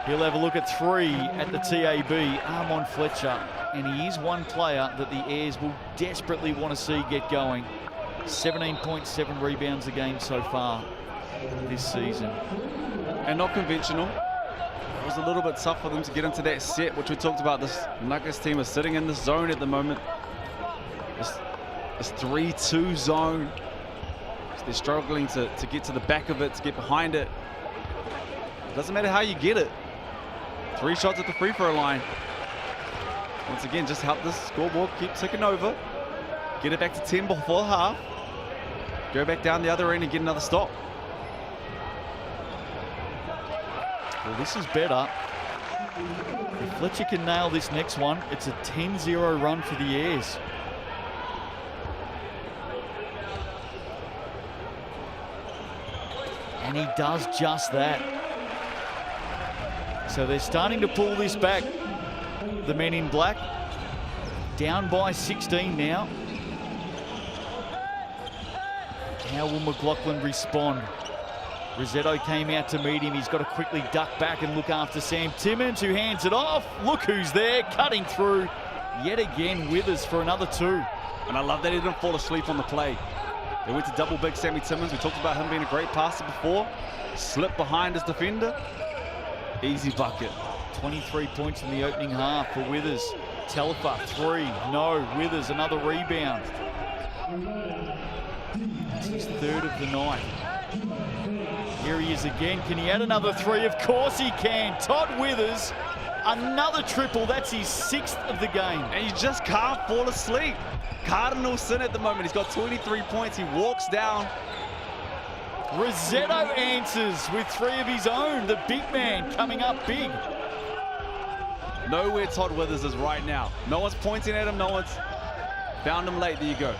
He'll have a look at 3 at the TAB. Arm on Fletcher. And he is one player that the Airs will desperately want to see get going. 17.7 rebounds a game so far this season.
And not conventional. It was a little bit tough for them to get into that set, which we talked about. This Nuggets team is sitting in the zone at the moment. This 3-2 zone. They're struggling to get to the back of it, to get behind it. Doesn't matter how you get it. 3 shots at the free throw line. Once again, just help this scoreboard keep ticking over. Get it back to 10 before half. Go back down the other end and get another stop.
Well, this is better. If Fletcher can nail this next one, it's a 10-0 run for the Airs. And he does just that. So they're starting to pull this back. The men in black, down by 16 now. How will McLaughlin respond? Rossetto came out to meet him. He's got to quickly duck back and look after Sam Timmons, who hands it off. Look who's there, cutting through. Yet again, Withers for another 2.
And I love that he didn't fall asleep on the play. They went to double big Sammy Timmons. We talked about him being a great passer before. Slipped behind his defender. Easy bucket.
23 points in the opening half for Withers. Telfer, 3. No, Withers, another rebound. That's his 3rd of the night. Here he is again. Can he add another 3? Of course he can. Todd Withers, another triple. That's his 6th of the game.
And you just can't fall asleep. Cardinal sin at the moment. He's got 23 points. He walks down.
Rossetto answers with 3 of his own. The big man coming up big.
Know where Todd Withers is right now. No one's pointing at him. No one's found him late. There you go.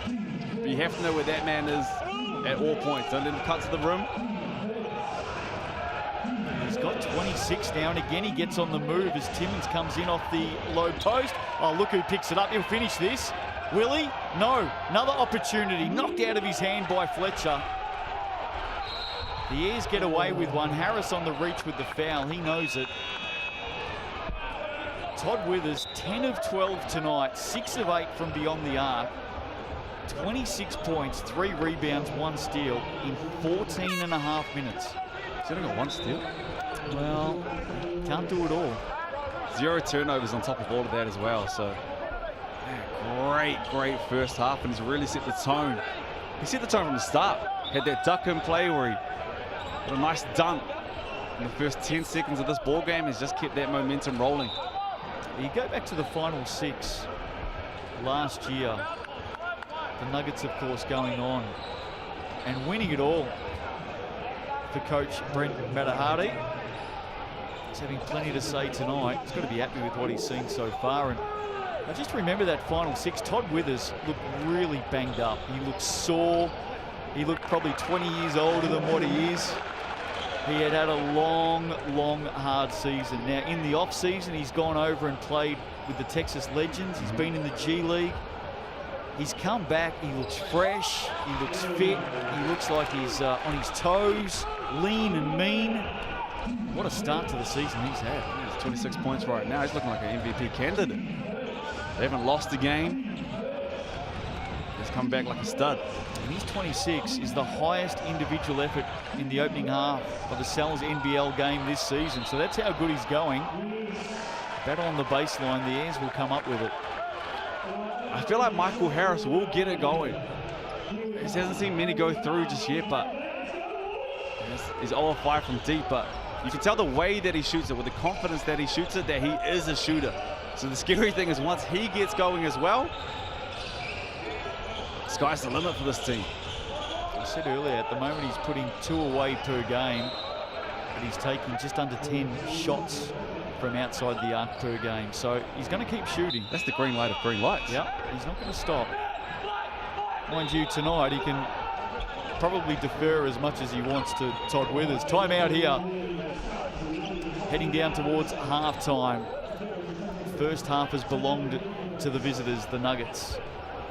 But you have to know where that man is at all points. Don't let him cut to the rim.
He's got 26 now, and again he gets on the move as Timmons comes in off the low post. Oh, look who picks it up. He'll finish this. Will he? No. Another opportunity knocked out of his hand by Fletcher. The Airs get away with one. Harris on the reach with the foul. He knows it. Todd Withers, 10 of 12 tonight, 6 of 8 from beyond the arc. 26 points, 3 rebounds, 1 steal in 14 and a half minutes.
He's only got 1 steal.
Well, can't do it all.
0 turnovers on top of all of that as well. So, man, great first half, and he's really set the tone. He set the tone from the start. Had that duck in play where he had a nice dunk in the first 10 seconds of this ball game. He's just kept that momentum rolling.
You go back to the final 6 last year. The Nuggets, of course, going on and winning it all for coach Brent Matahari. He's having plenty to say tonight. He's got to be happy with what he's seen so far. And I just remember that final 6. Todd Withers looked really banged up. He looked sore. He looked probably 20 years older than what he is. He had a long, hard season. Now, in the off-season, he's gone over and played with the Texas Legends. He's been in the G League. He's come back. He looks fresh. He looks fit. He looks like he's on his toes, lean and mean. What a start to the season he's had.
He's 26 points right now. He's looking like an MVP candidate. They haven't lost a game. He's come back like a stud.
And his 26 is the highest individual effort in the opening half of the Sal's NBL game this season. So that's how good he's going. Battle on the baseline, the Airs will come up with it.
I feel like Michael Harris will get it going. He hasn't seen many go through just yet, but he's 0 of 5 from deep. But you can tell the way that he shoots it, with the confidence that he shoots it, that he is a shooter. So the scary thing is once he gets going as well, sky's the limit for this team.
I said earlier, at the moment he's putting 2 away per game, but he's taking just under 10 shots from outside the arc per game. So he's going to keep shooting.
That's the green light of green lights.
Yep, he's not going to stop. Mind you, tonight he can probably defer as much as he wants to Todd Withers. Timeout here. Heading down towards halftime. First half has belonged to the visitors, the Nuggets.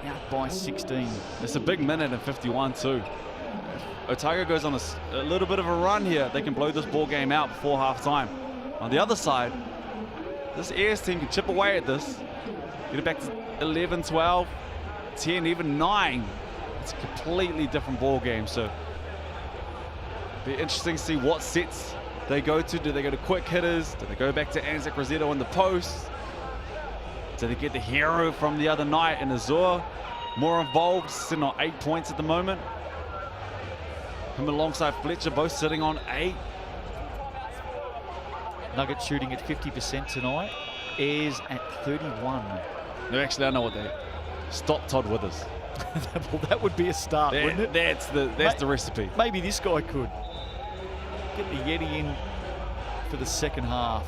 Out by 16.
It's a big minute and 51 too. Otago goes on a little bit of a run here. They can blow this ball game out before halftime. On the other side, this Airs team can chip away at this. Get it back to 11, 12, 10, even 9. It's a completely different ball game. So be interesting to see what sets they go to. Do they go to quick hitters? Do they go back to Anzac Rosetto on the post? Do they get the hero from the other night in Azor? More involved, sitting on 8 points at the moment. Him alongside Fletcher, both sitting on 8.
Nuggets shooting at 50% tonight. Airs at 31.
No, actually, I know what they stop Todd Withers.
Well, that would be a start, wouldn't it?
That's the recipe.
Maybe this guy could get the Yeti in for the second half.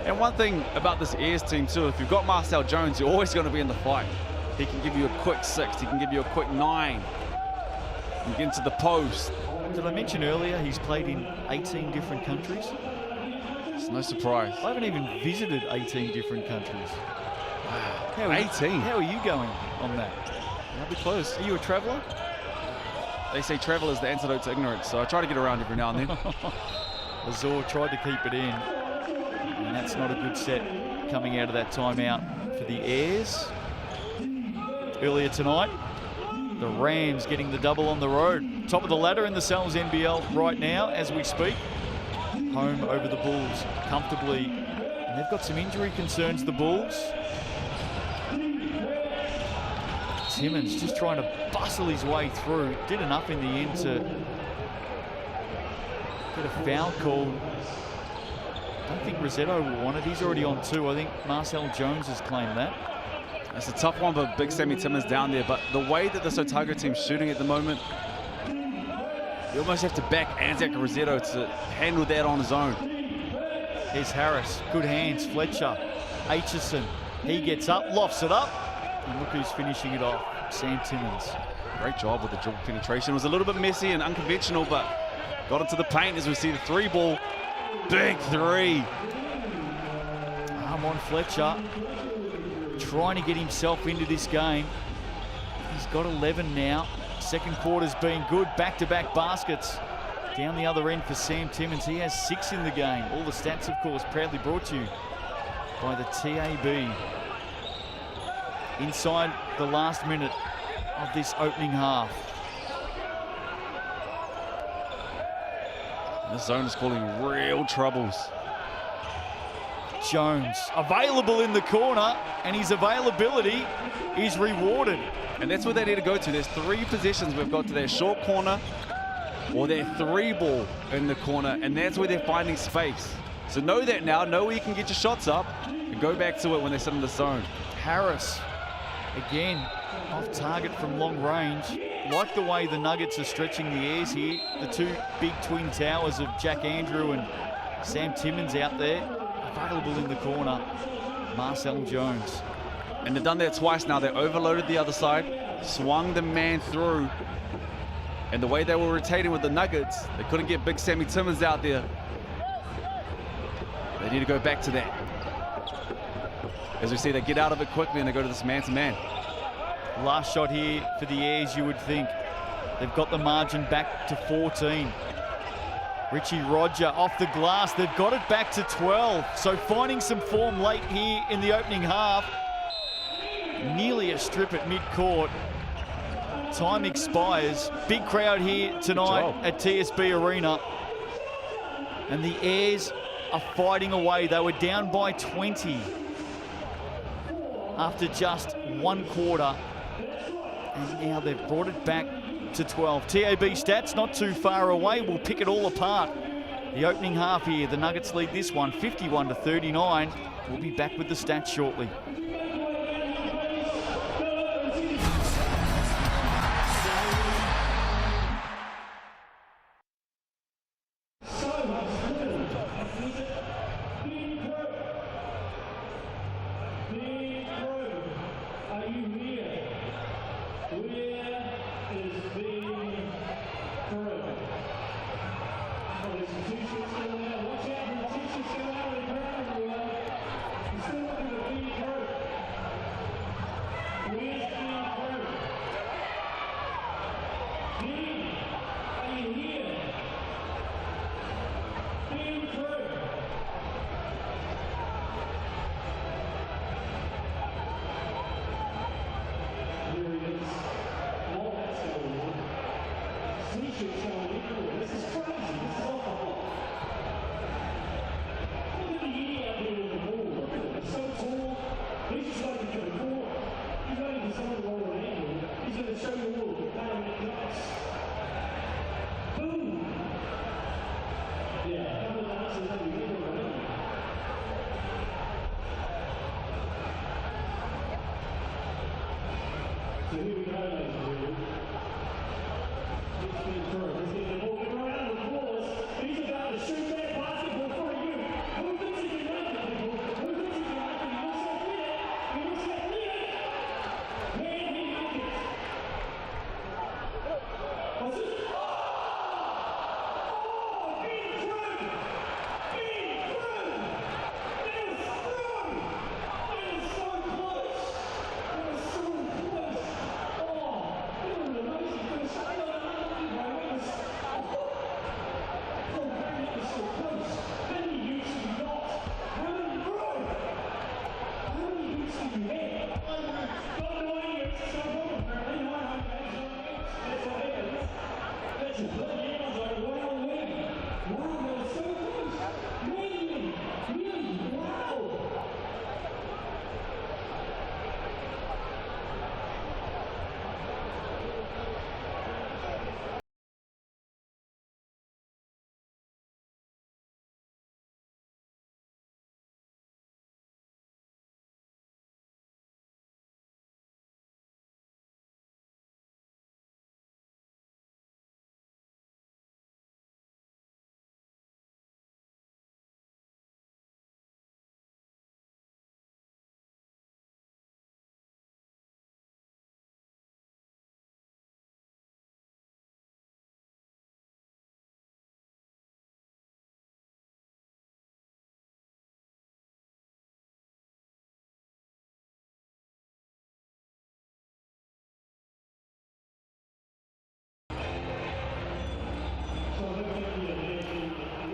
And one thing about this Airs team too, if you've got Marcel Jones, you're always going to be in the fight. He can give you a quick 6, he can give you a quick 9. He can get into the post.
Did I mention earlier he's played in 18 different countries?
It's no surprise.
I haven't even visited 18 different countries. Wow.
18?
How are you going on that?
I'll be close.
Are you a traveller?
They say travel is the antidote to ignorance, so I try to get around every now and then.
Azor tried to keep it in, and that's not a good set coming out of that timeout for the Airs. Earlier tonight, the Rams getting the double on the road. Top of the ladder in the Sal's NBL right now as we speak. Home over the Bulls comfortably. And they've got some injury concerns, the Bulls. Timmins just trying to bustle his way through. Did enough in the end to get a foul called. I don't think Rosetto will want it. He's already on 2. I think Marcel Jones has claimed that.
It's a tough one for big Sammy Timmins down there, but the way that this Otago team's shooting at the moment, you almost have to back Anzac Rosetto to handle that on his own.
Here's Harris, good hands, Fletcher, Aitchison, he gets up, lofts it up, and look who's finishing it off, Sam Timmins.
Great job with the dribble penetration. It was a little bit messy and unconventional, but got into the paint as we see the 3 ball. Big 3.
Arm on Fletcher, trying to get himself into this game. He's got 11 now. Second quarter's been good. Back-to-back baskets down the other end for Sam Timmins. He has 6 in the game. All the stats, of course, proudly brought to you by the TAB. Inside the last minute of this opening half.
This zone is causing real troubles.
Jones available in the corner, and his availability is rewarded.
And that's where they need to go to. There's 3 positions we've got to their short corner or their 3 ball in the corner, and that's where they're finding space. So know that now, know where you can get your shots up and go back to it when they sit in the zone.
Harris, again, off target from long range. Like the way the Nuggets are stretching the Airs here. The 2 big twin towers of Jack Andrew and Sam Timmins out there. Available in the corner, Marcel Jones.
And they've done that twice now. They overloaded the other side, swung the man through. And the way they were rotating with the Nuggets, they couldn't get big Sammy Timmins out there. They need to go back to that. As we see, they get out of it quickly and they go to this man-to-man.
Last shot here for the Airs, you would think. They've got the margin back to 14. Richie Roger off the glass. They've got it back to 12. So finding some form late here in the opening half. Nearly a strip at mid-court. Time expires. Big crowd here tonight at TSB Arena. And the Airs are fighting away. They were down by 20 after just one quarter. And now they've brought it back to 12. TAB stats not too far away. We'll pick it all apart. The opening half here, the Nuggets lead this one 51-39. We'll be back with the stats shortly.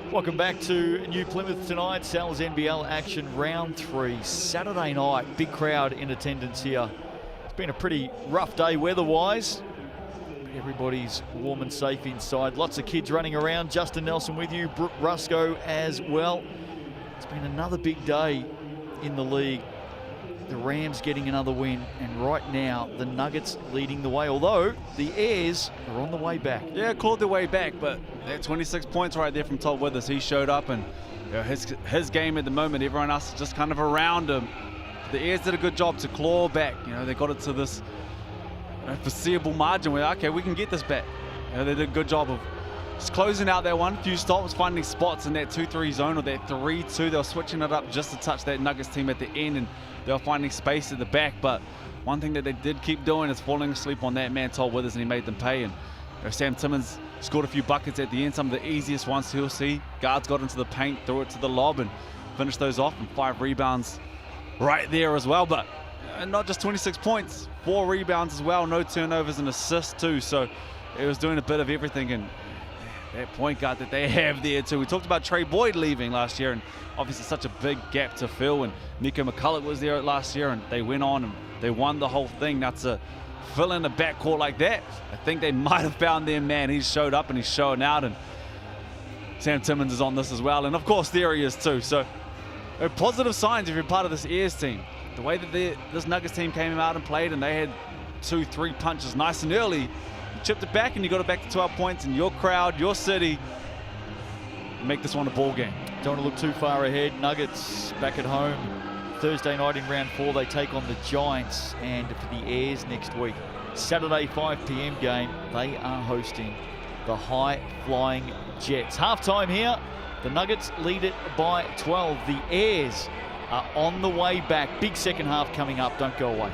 Welcome back to New Plymouth tonight. Sal's NBL action round 3. Saturday night, big crowd in attendance here. It's been a pretty rough day weather-wise. Everybody's warm and safe inside. Lots of kids running around. Justin Nelson with you, Brooke Rusco as well. It's been another big day in the league. The Rams getting another win, and right now the Nuggets leading the way, although the Airs are on the way back.
Yeah, clawed their way back, but they're 26 points right there from Todd Withers. He showed up, and you know, his game at the moment, everyone else is just kind of around him. The Airs did a good job to claw back. You know, they got it to this foreseeable margin where, okay, we can get this back. You know, they did a good job of just closing out that one. Few stops, finding spots in that 2-3 zone or that 3-2. They were switching it up just to touch that Nuggets team at the end, and they were finding space at the back. But one thing that they did keep doing is falling asleep on that man, Todd Withers, and he made them pay. And you know, Sam Timmons scored a few buckets at the end, some of the easiest ones he'll see. Guards got into the paint, threw it to the lob, and finished those off, and 5 rebounds right there as well. But not just 26 points, 4 rebounds as well, no turnovers and assists too. So it was doing a bit of everything, and that point guard that they have there too. We talked about Trey Boyd leaving last year, and obviously such a big gap to fill, and Nico McCulloch was there last year, and they went on and they won the whole thing. Now to fill in a backcourt like that, I think they might have found their man. He's showed up and he's showing out, and Sam Timmins is on this as well, and of course there he is too. So positive signs if you're part of this Airs team. The way that this Nuggets team came out and played, and they had 2-3 punches nice and early, you chipped it back and you got it back to 12 points, and your crowd, your city, make this one a ball game.
Don't want to look too far ahead. Nuggets back at home Thursday night in round 4. They take on the Giants, and for the Airs next week, Saturday 5 p.m. game, they are hosting the high-flying Jets. Halftime here, the Nuggets lead it by 12. The Airs are on the way back. Big second half coming up. Don't go away.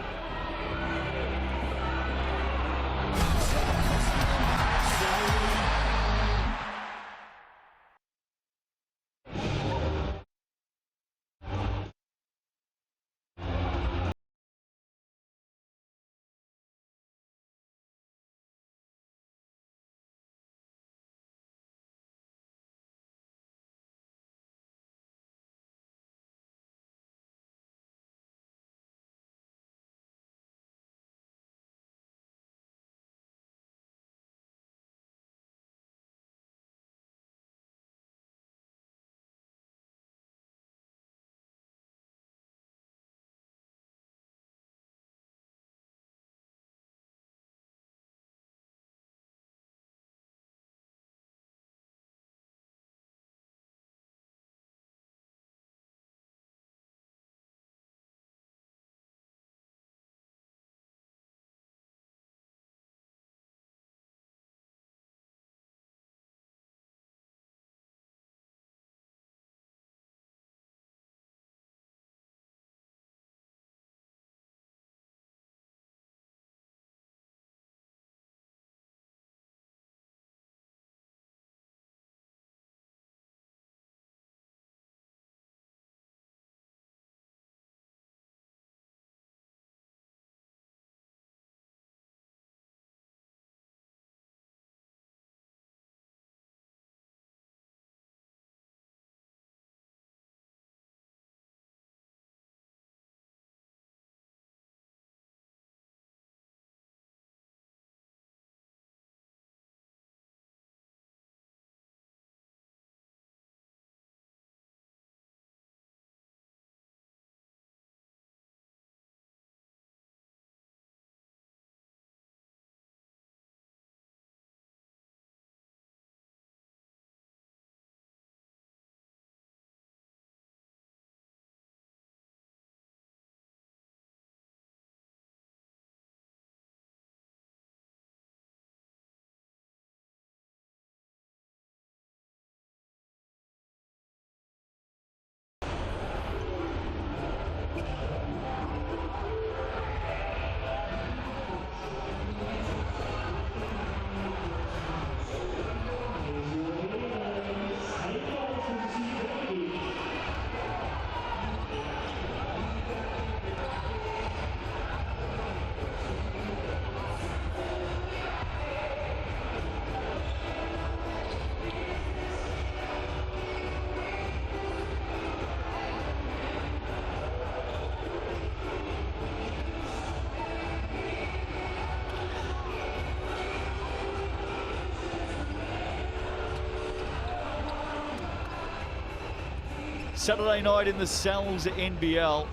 Saturday night in the Cells NBL,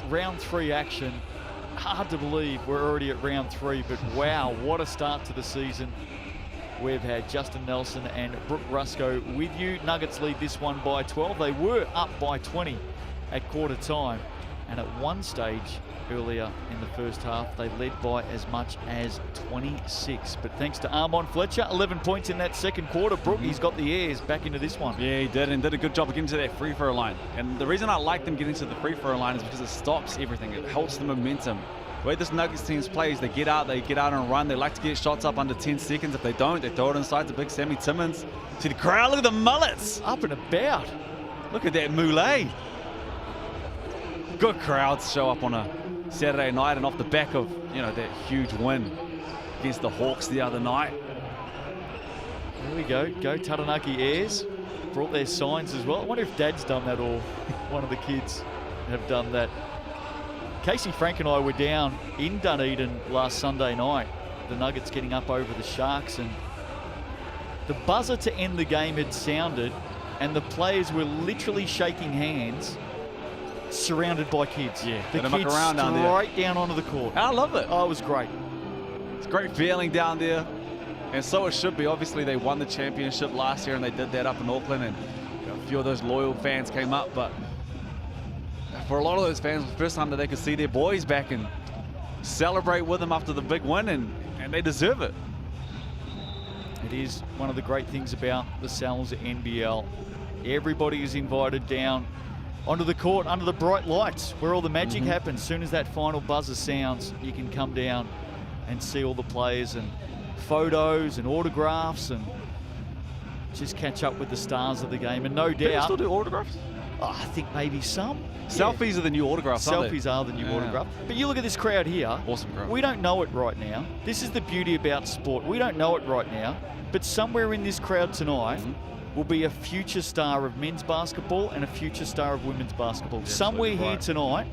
round 3 action. Hard to believe we're already at round 3, but wow, what a start to the season. We've had Justin Nelson and Brooke Rusko with you. Nuggets lead this one by 12. They were up by 20 at quarter time, and at one stage earlier in the first half, they led by as much as 26. But thanks to Armon Fletcher, 11 points in that second quarter. Brooke, he's got the Airs back into this one.
Yeah, he did, and did a good job of getting to that free throw line. And the reason I like them getting to the free throw line is because it stops everything. It helps the momentum. The way this Nuggets team plays, they get out and run. They like to get shots up under 10 seconds. If they don't, they throw it inside to big Sammy Timmins. See the crowd, look at the mullets.
Up and about.
Look at that moulet. Good crowds show up on a Saturday night, and off the back of, you know, that huge win against the Hawks the other night.
There we go. Go Taranaki Airs. Brought their signs as well. I wonder if Dad's done that or one of the kids have done that. Casey, Frank and I were down in Dunedin last Sunday night. The Nuggets getting up over the Sharks, and the buzzer to end the game had sounded and the players were literally shaking hands surrounded by kids.
Yeah,
the
kids
kids straight down onto the court.
I love it.
Oh, it was great.
It's a great feeling down there, and so it should be. Obviously, they won the championship last year, and they did that up in Auckland, and a few of those loyal fans came up. But for a lot of those fans, it was the first time that they could see their boys back and celebrate with them after the big win, and they deserve it.
It is one of the great things about the Sal's NBL. Everybody is invited down onto the court under the bright lights where all the magic happens. As soon as that final buzzer sounds, you can come down and see all the players and photos and autographs and just catch up with the stars of the game. And no doubt...
People still do autographs?
Oh, I think maybe some.
Selfies are the new autographs, aren't they?
Selfies are the new autograph. But you look at this crowd here.
Awesome crowd.
We don't know it right now. This is the beauty about sport. We don't know it right now. But somewhere in this crowd tonight will be a future star of men's basketball and a future star of women's basketball. Somewhere here tonight,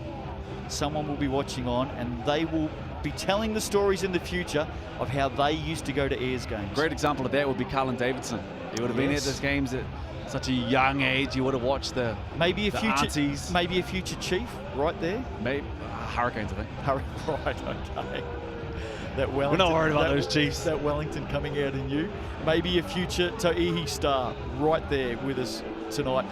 someone will be watching on, and they will be telling the stories in the future of how they used to go to Ayers games.
Great example of that would be Carlin Davidson. He would have been at those games at such a young age. He would have watched the aunties.
Maybe a future chief right there.
Maybe Hurricanes, I think.
Right, okay. That Wellington,
we're not worried about those Chiefs.
That Wellington coming out in you. Maybe a future To'ihi star right there with us tonight.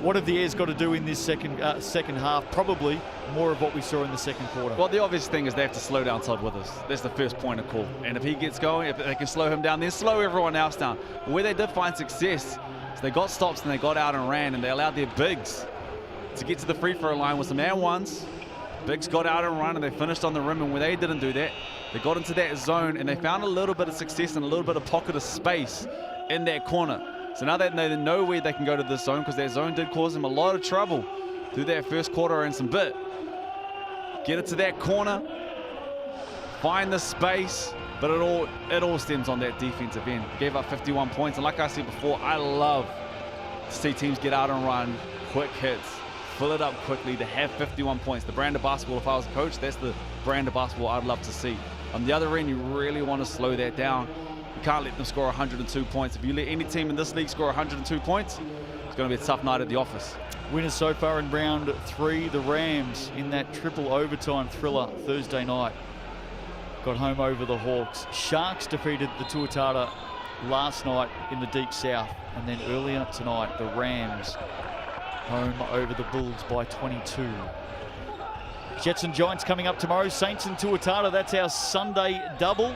What have the Airs got to do in this second half? Probably more of what we saw in the second quarter.
Well, the obvious thing is they have to slow down Todd Withers. That's the first point of call. And if he gets going, if they can slow him down, then slow everyone else down. Where they did find success, so they got stops and they got out and ran, and they allowed their bigs to get to the free throw line with some and ones. Bigs got out and run, and they finished on the rim, and where they didn't do that, they got into that zone, and they found a little bit of success and a little bit of pocket of space in that corner. So now they know where they can go to this zone, because that zone did cause them a lot of trouble through that first quarter and some bit. Get it to that corner, find the space, but it all stems on that defensive end. Gave up 51 points, and like I said before, I love to see teams get out and run, quick hits, fill it up quickly, to have 51 points. The brand of basketball, if I was a coach, that's the brand of basketball I'd love to see. On the other end, you really want to slow that down. You can't let them score 102 points. If you let any team in this league score 102 points, it's going to be a tough night at the office.
Winners so far in round 3, the Rams in that triple overtime thriller Thursday night. Got home over the Hawks. Sharks defeated the Tuatara last night in the Deep South. And then earlier tonight, the Rams home over the Bulls by 22. Jets and Giants coming up tomorrow. Saints and Tuatara, that's our Sunday double,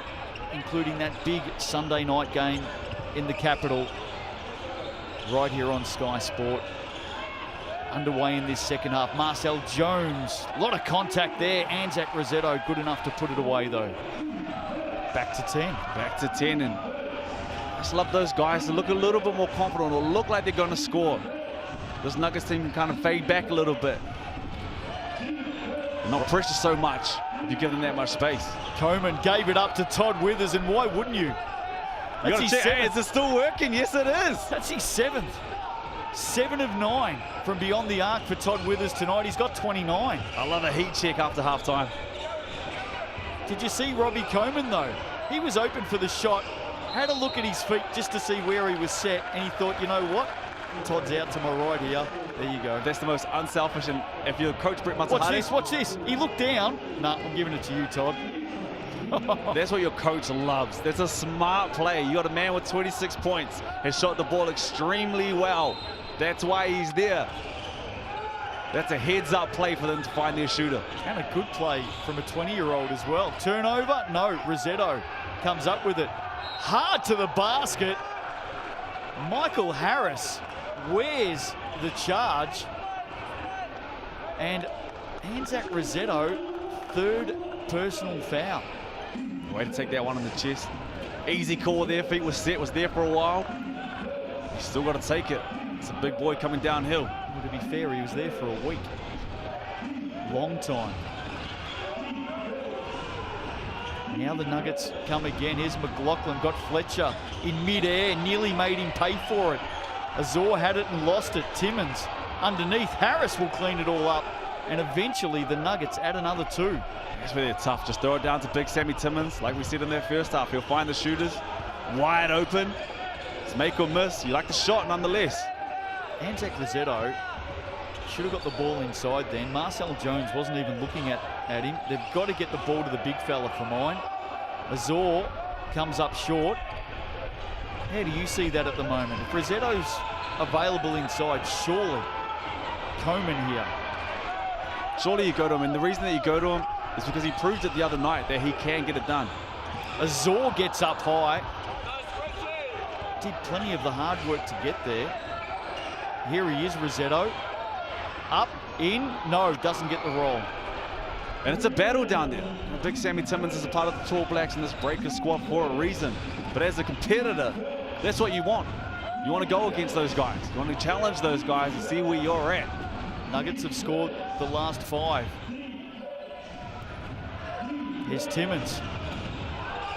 including that big Sunday night game in the capital right here on Sky Sport. Underway in this second half. Marcel Jones, a lot of contact there. Anzac Rossetto good enough to put it away though. Back to 10.
Back to 10, and I just love those guys to look a little bit more confident or look like they're going to score. This Nuggets team can kind of fade back a little bit. Not pressure so much if you give them that much space.
Coleman gave it up to Todd Withers, and why wouldn't you?
That's his 7th. Hey, is it still working? Yes, it is.
That's his 7th. 7 of 9 from beyond the arc for Todd Withers tonight. He's got 29.
I love a heat check after halftime.
Did you see Robbie Coleman though? He was open for the shot, had a look at his feet just to see where he was set, and he thought, you know what? Todd's out to my right here. There you go.
That's the most unselfish, and if you're Coach Brett Matsahari...
Watch this. He looked down. Nah, I'm giving it to you, Todd.
That's what your coach loves. That's a smart play. You got a man with 26 points, has shot the ball extremely well. That's why he's there. That's a heads-up play for them to find their shooter.
And a good play from a 20-year-old as well. Turnover? No, Rossetto comes up with it. Hard to the basket. Michael Harris wears the charge. And Anzac Rossetto, 3rd personal foul.
Way to take that one on the chest. Easy call there, feet was set, was there for a while. He's still got to take it. It's a big boy coming downhill.
Well, to be fair, he was there for a week. Long time. Now the Nuggets come again. Here's McLaughlin, got Fletcher in mid-air, nearly made him pay for it. Azor had it and lost it. Timmins underneath. Harris will clean it all up. And eventually the Nuggets add another 2.
It's really tough. Just throw it down to big Sammy Timmins. Like we said in their first half, he'll find the shooters wide open. It's make or miss. You like the shot nonetheless.
Anzac Lizzetto should have got the ball inside then. Marcel Jones wasn't even looking at him. They've got to get the ball to the big fella for mine. Azor comes up short. How do you see that at the moment? If Rossetto's available inside, surely Coleman here.
Surely you go to him, and the reason that you go to him is because he proved it the other night that he can get it done.
Azor gets up high. Did plenty of the hard work to get there. Here he is, Rossetto. Up, in, no, doesn't get the roll.
And it's a battle down there. Big Sammy Timmins is a part of the Tall Blacks in this breaker squad for a reason. But as a competitor, that's what you want. You want to go against those guys. You want to challenge those guys and see where you're at.
Nuggets have scored the last 5. Here's Timmins.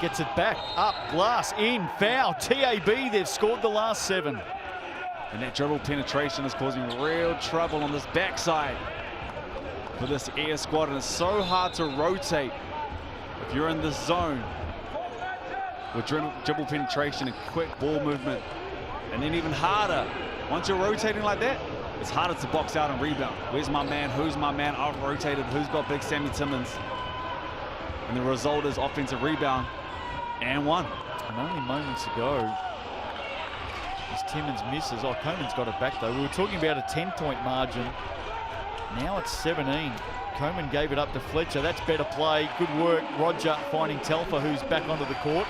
Gets it back, up, glass, in, foul, TAB, they've scored the last 7.
And that dribble penetration is causing real trouble on this backside for this air squad, and it's so hard to rotate if you're in this zone with dribble penetration and quick ball movement. And then even harder, once you're rotating like that, it's harder to box out and rebound. Where's my man? Who's my man? I've rotated. Who's got big Sammy Timmins? And the result is offensive rebound and 1.
And only moments ago, as Timmins misses. Oh, Coleman's got it back though. We were talking about a 10-point margin. Now it's 17. Coleman gave it up to Fletcher. That's better play. Good work. Roger finding Telfer, who's back onto the court.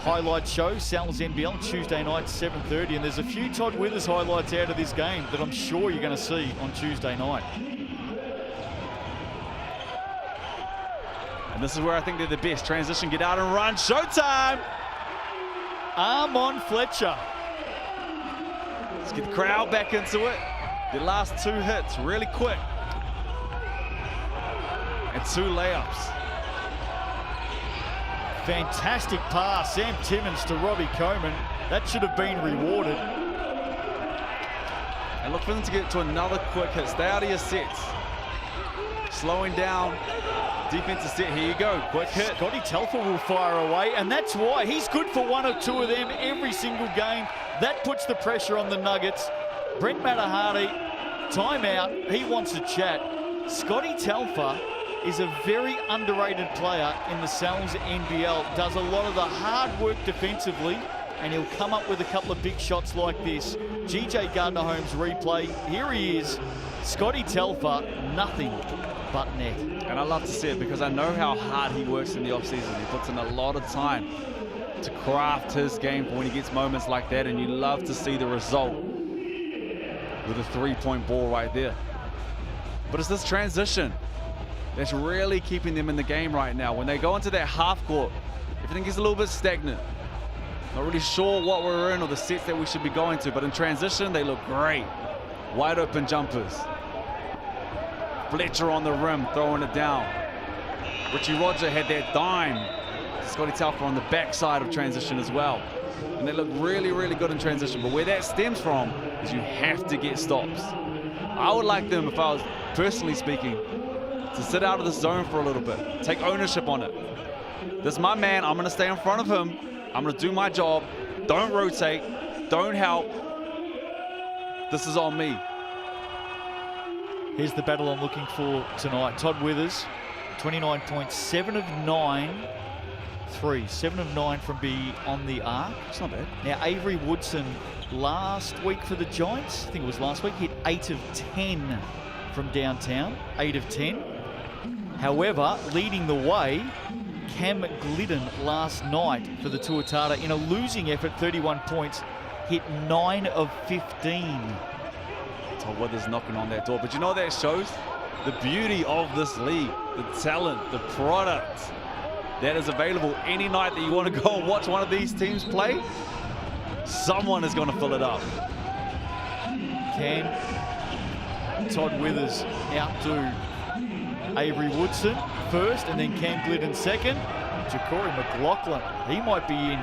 Highlight show, Sal's NBL, Tuesday night, 7:30. And there's a few Todd Withers highlights out of this game that I'm sure you're going to see on Tuesday night.
And this is where I think they're the best. Transition, get out and run. Showtime!
Arm on Fletcher.
Let's get the crowd back into it. The last 2 hits, really quick. And 2 layups.
Fantastic pass, Sam Timmins to Robbie Coleman. That should have been rewarded.
And look for them to get to another quick hit. Stay out of your sets. Slowing down. Defensive set, here you go, quick hit.
Scotty Telfer will fire away, and that's why he's good for 1 or 2 of them every single game. That puts the pressure on the Nuggets. Brent Matahardy, timeout, he wants to chat. Scotty Telfer is a very underrated player in the Sal's NBL. Does a lot of the hard work defensively, and he'll come up with a couple of big shots like this. GJ Gardner-Holmes replay, here he is. Scotty Telfer, nothing but net.
And I love to see it because I know how hard he works in the offseason. He puts in a lot of time to craft his game for when he gets moments like that, and you love to see the result with a 3-point ball right there. But it's this transition that's really keeping them in the game right now. When they go into that half court, everything gets a little bit stagnant. Not really sure what we're in or the sets that we should be going to, but in transition, they look great. Wide open jumpers. Fletcher on the rim, throwing it down. Richie Roger had that dime. Scotty Telfer on the backside of transition as well. And they look really, really good in transition. But where that stems from is you have to get stops. I would like them, if I was personally speaking, to sit out of the zone for a little bit. Take ownership on it. This is my man. I'm going to stay in front of him. I'm going to do my job. Don't rotate. Don't help. This is on me.
Here's the battle I'm looking for tonight. Todd Withers, 29 points, 7 of 9 threes, 7 of 9 from beyond the arc.
It's not bad.
Now, Avery Woodson last week for the Giants, I think it was last week, hit 8 of 10 from downtown, 8 of 10. However, leading the way, Cam Glidden last night for the Tuatara in a losing effort, 31 points, hit 9 of 15.
Todd Withers knocking on that door. But you know what that shows? The beauty of this league, the talent, the product that is available any night that you want to go and watch one of these teams play. Someone is going to fill it up.
Can Todd Withers outdo Avery Woodson first, and then Cam Glidden second. Ja'Cory McLaughlin, he might be in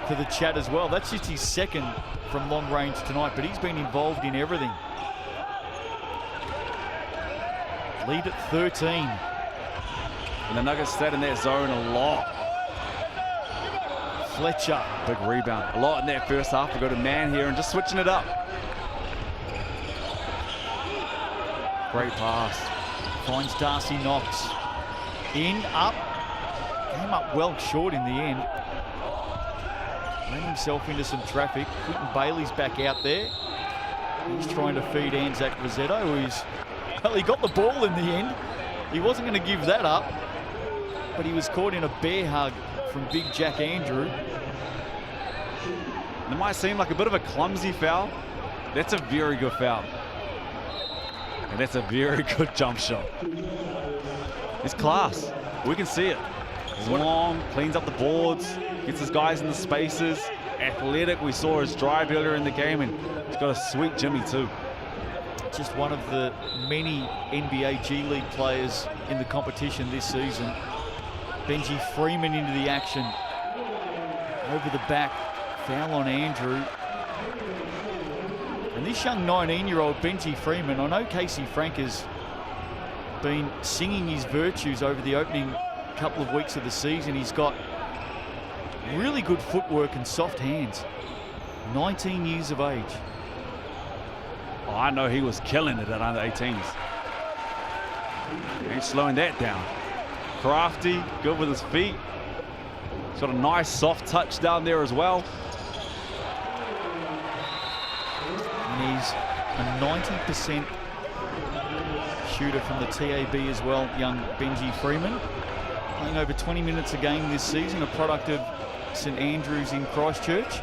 for the chat as well. That's just his second from long range tonight, but he's been involved in everything. Lead at 13.
And the Nuggets stayed in that zone a lot.
Fletcher.
Big rebound. A lot in that first half. We go to man here and just switching it up. Great pass.
Finds Darcy Knox. In, up. Came up well short in the end. Ran himself into some traffic. Quentin Bailey's back out there. He's trying to feed Anzac Rossetto, who's, well, he got the ball in the end. He wasn't going to give that up, but he was caught in a bear hug from Big Jack Andrew.
It might seem like a bit of a clumsy foul. That's a very good foul. And that's a very good jump shot. It's class. We can see it. He's long, cleans up the boards, gets his guys in the spaces. Athletic. We saw his drive earlier in the game, and he's got a sweet jimmy too.
Just one of the many NBA G League players in the competition this season. Benji Freeman into the action. Over the back, foul on Andrew. And this young 19-year-old Benji Freeman, I know Casey Frank has been singing his virtues over the opening couple of weeks of the season. He's got really good footwork and soft hands. 19 years of age.
Oh, I know he was killing it at under 18s. Ain't slowing that down. Crafty, good with his feet. He's got a nice soft touch down there as well.
And he's a 90% shooter from the TAB as well, young Benji Freeman. Playing over 20 minutes a game this season, a product of St Andrews in Christchurch.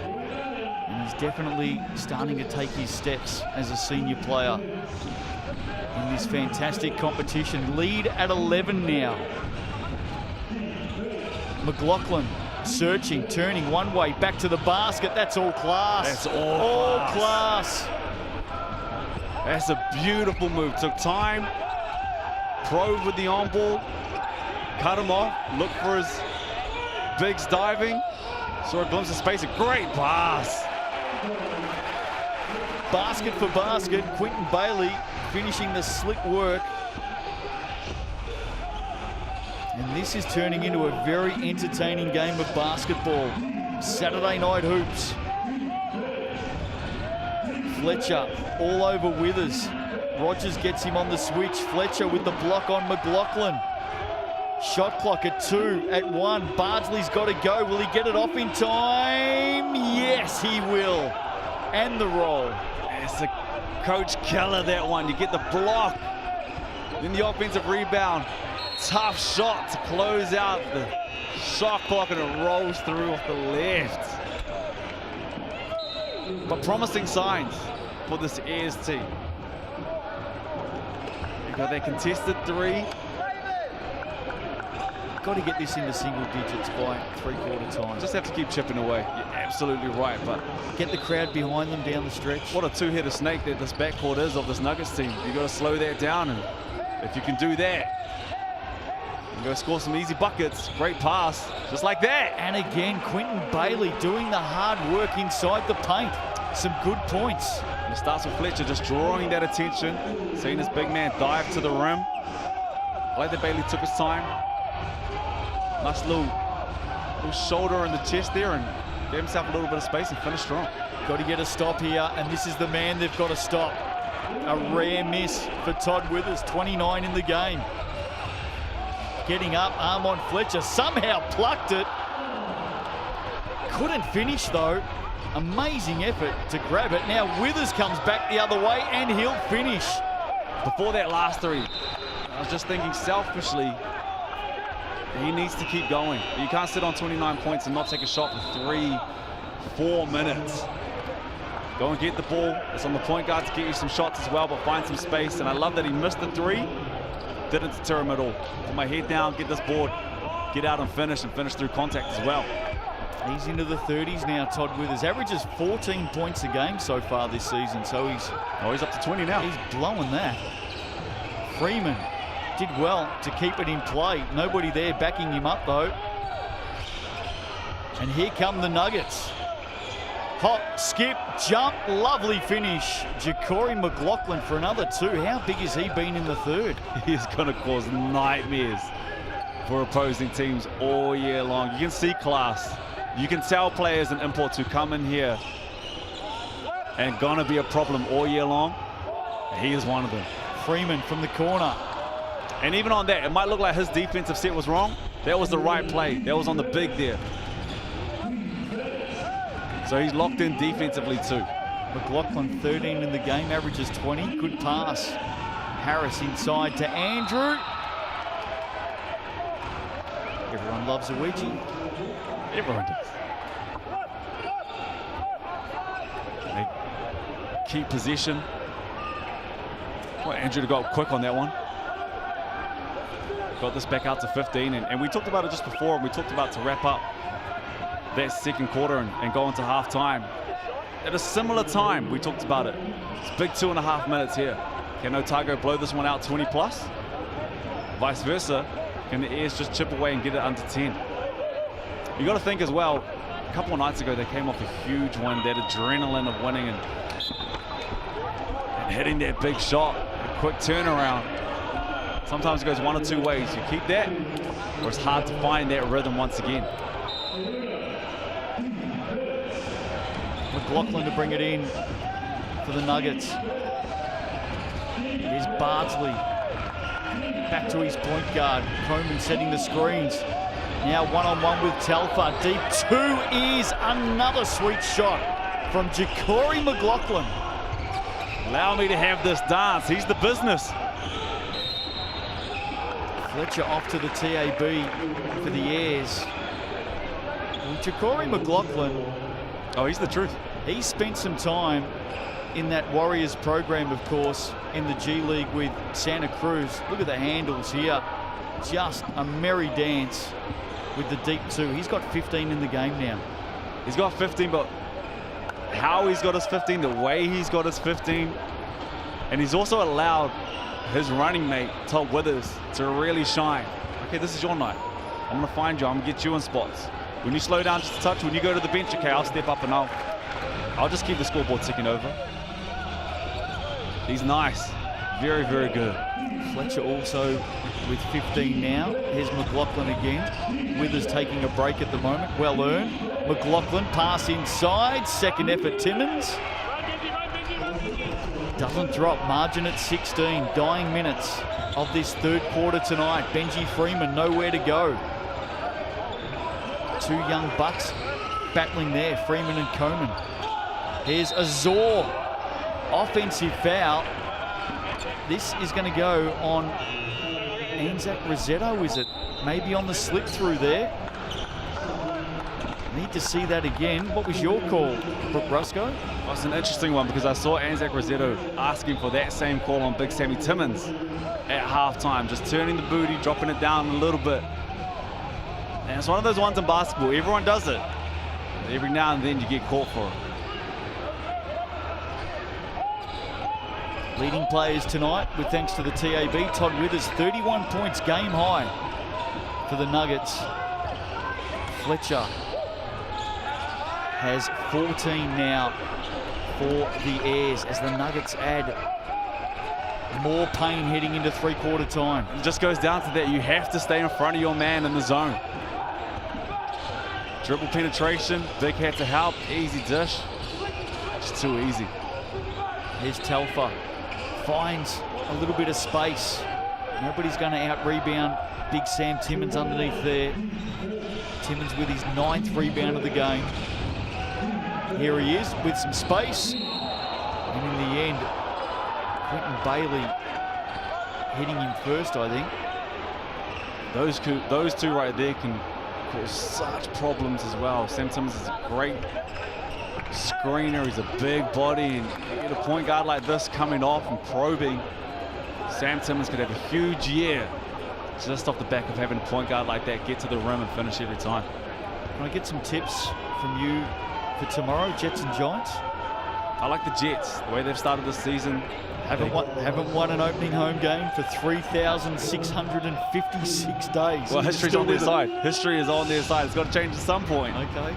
And he's definitely starting to take his steps as a senior player in this fantastic competition. Lead at 11 now. McLaughlin searching, turning one way, back to the basket. That's all class.
That's all
class.
That's a beautiful move. Took time. Probed with the on ball. Cut him off. Look for his bigs diving. Saw a glimpse of space. A great pass.
Basket for basket. Quentin Bailey finishing the slick work. And this is turning into a very entertaining game of basketball. Saturday night hoops. Fletcher all over Withers. Rogers gets him on the switch. Fletcher with the block on McLaughlin. Shot clock at 2, at 1. Bardsley's got to go. Will he get it off in time? Yes, he will. And the roll.
It's a Coach Keller, that one. You get the block. Then the offensive rebound. Tough shot to close out the shot clock, and it rolls through off the left. But promising signs for this Ayers team. They got their contested 3.
Got to get this into single digits by three-quarter time.
Just have to keep chipping away. You're absolutely right, but
get the crowd behind them down the stretch.
What a two-headed snake that this backcourt is of this Nuggets team. You got to slow that down, and if you can do that, you got to score some easy buckets. Great pass, just like that.
And again, Quentin Bailey doing the hard work inside the paint. Some good points.
And it starts with Fletcher just drawing that attention, seeing this big man dive to the rim. I like that Bailey took his time. Nice little shoulder in the chest there, and gave himself a little bit of space and finished strong.
Got to get a stop here, and this is the man they've got to stop. A rare miss for Todd Withers, 29 in the game. Getting up, arm on Fletcher, somehow plucked it. Couldn't finish though. Amazing effort to grab it. Now Withers comes back the other way, and he'll finish.
Before that last 3, I was just thinking selfishly, he needs to keep going. You can't sit on 29 points and not take a shot for 3-4 minutes. Go and get the ball. It's on the point guard to get you some shots as well, but find some space. And I love that he missed the 3. Didn't deter him at all. Put my head down, get this board, get out and finish through contact as well.
He's into the 30s now, Todd Withers. Averages 14 points a game so far this season, so he's
up to 20 now.
He's blowing that. Freeman did well to keep it in play. Nobody there backing him up though. And here come the Nuggets. Hop, skip, jump, lovely finish. Ja'Cory McLaughlin for another 2. How big has he been in the third?
He's going to cause nightmares for opposing teams all year long. You can see class. You can tell players and imports who come in here and going to be a problem all year long. He is one of them.
Freeman from the corner.
And even on that, it might look like his defensive set was wrong. That was the right play. That was on the big there. So he's locked in defensively too.
McLaughlin 13 in the game, averages 20. Good pass. Harris inside to Andrew. Everyone loves a wedgie.
Everyone does. They keep possession. Well, Andrew got quick on that one. Got this back out to 15, and we talked about it just before, and we talked about to wrap up that second quarter and go into halftime. At a similar time, we talked about it. It's big 2.5 minutes here. Can Otago blow this one out 20 plus? Vice versa, can the Airs just chip away and get it under 10? You got to think as well, a couple of nights ago they came off a huge one, that adrenaline of winning and hitting that big shot, a quick turnaround. Sometimes it goes one or two ways. You keep that, or it's hard to find that rhythm once again.
McLaughlin to bring it in for the Nuggets. Here's Bardsley. Back to his point guard. Coleman setting the screens. Now one-on-one with Telfer. Deep 2 is another sweet shot from Ja'Cory McLaughlin.
Allow me to have this dance. He's the business.
Fletcher off to the TAB for the Airs. And Ja'Cory McLaughlin,
Oh, he's the truth.
he spent some time in that Warriors program, of course, in the G League with Santa Cruz. Look at the handles here. Just a merry dance with the deep 2. He's got 15 in the game now.
He's got 15, but how he's got his 15, the way he's got his 15, and he's also allowed his running mate, Todd Withers, to really shine. Okay, this is your night. I'm going to find you. I'm going to get you in spots. When you slow down just a touch, when you go to the bench, okay, I'll step up and I'll just keep the scoreboard ticking over. He's nice. Very, very good.
Fletcher also with 15 now. Here's McLaughlin again. Withers taking a break at the moment. Well earned. McLaughlin pass inside. Second effort Timmins. Doesn't drop. Margin at 16. Dying minutes of this third quarter tonight. Benji Freeman nowhere to go. 2 young bucks battling there. Freeman and Coleman. Here's Azor. Offensive foul. This is going to go on Anzac Rossetto, is it? Maybe on the slip through there. Need to see that again. What was your call, Brooke Rusco?
Well, it's an interesting one because I saw Anzac Rossetto asking for that same call on Big Sammy Timmins at halftime, just turning the booty, dropping it down a little bit. And it's one of those ones in basketball. Everyone does it. Every now and then you get caught for it.
Leading players tonight, with thanks to the TAB, Todd Withers, 31 points, game high for the Nuggets. Fletcher has 14 now for the Airs as the Nuggets add more pain heading into three-quarter time.
It just goes down to that. You have to stay in front of your man in the zone. Dribble penetration, big hat to help, easy dish. Just too easy.
Here's Telfer. Finds a little bit of space. Nobody's going to out-rebound Big Sam Timmins underneath there. Timmins with his 9th rebound of the game. Here he is with some space. And in the end, Quentin Bailey hitting him first, I think.
Those two right there can cause such problems as well. Sam Timmins is a great screener. He's a big body, and you get a point guard like this coming off and probing. Sam Timmins could have a huge year just off the back of having a point guard like that get to the rim and finish every time.
Can I get some tips from you for tomorrow, Jets and Giants?
I like the Jets, the way they've started this season.
Haven't won an opening home game for 3,656 days.
Well, history's on their side. History is on their side. It's got to change at some point.
Okay.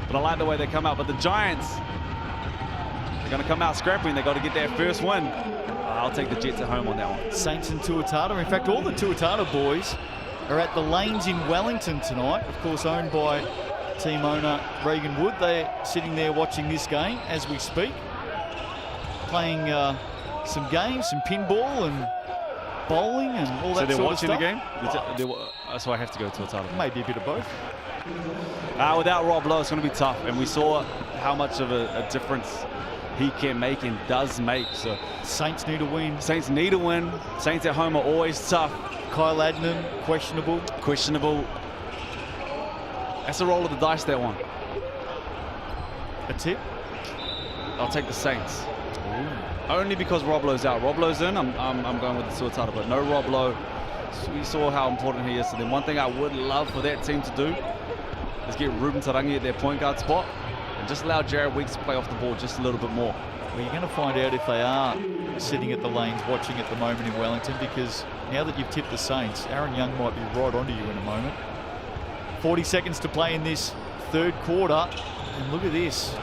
But I like the way they come out. But the Giants, they're going to come out scrapping. They've got to get their first win. I'll take the Jets at home on that one.
Saints and Tuatara. In fact, all the Tuatara boys are at the Lanes in Wellington tonight. Of course, owned by team owner Regan Wood. They're sitting there watching this game as we speak. Playing some games, some pinball and bowling and all that sort of stuff.
So they're watching the game? So I have to go to a title.
Maybe a bit of both.
Without Rob Lowe, it's going to be tough. And we saw how much of a difference he can make and does make. So
Saints need a win.
Saints need a win. Saints at home are always tough.
Kyle Adnan, questionable.
Questionable. That's a roll of the dice, that one.
A tip?
I'll take the Saints.
Ooh.
Only because Rob Lowe's out. Rob Lowe's in, I'm going with the Tuatara, but no Rob Lowe. So we saw how important he is to them. One thing I would love for that team to do is get Ruben Taranaki at their point guard spot and just allow Jared Weeks to play off the ball just a little bit more.
Well, you're going to find out if they are sitting at the Lanes watching at the moment in Wellington, because now that you've tipped the Saints, Aaron Young might be right onto you in a moment. 40 seconds to play in this third quarter, and look at this.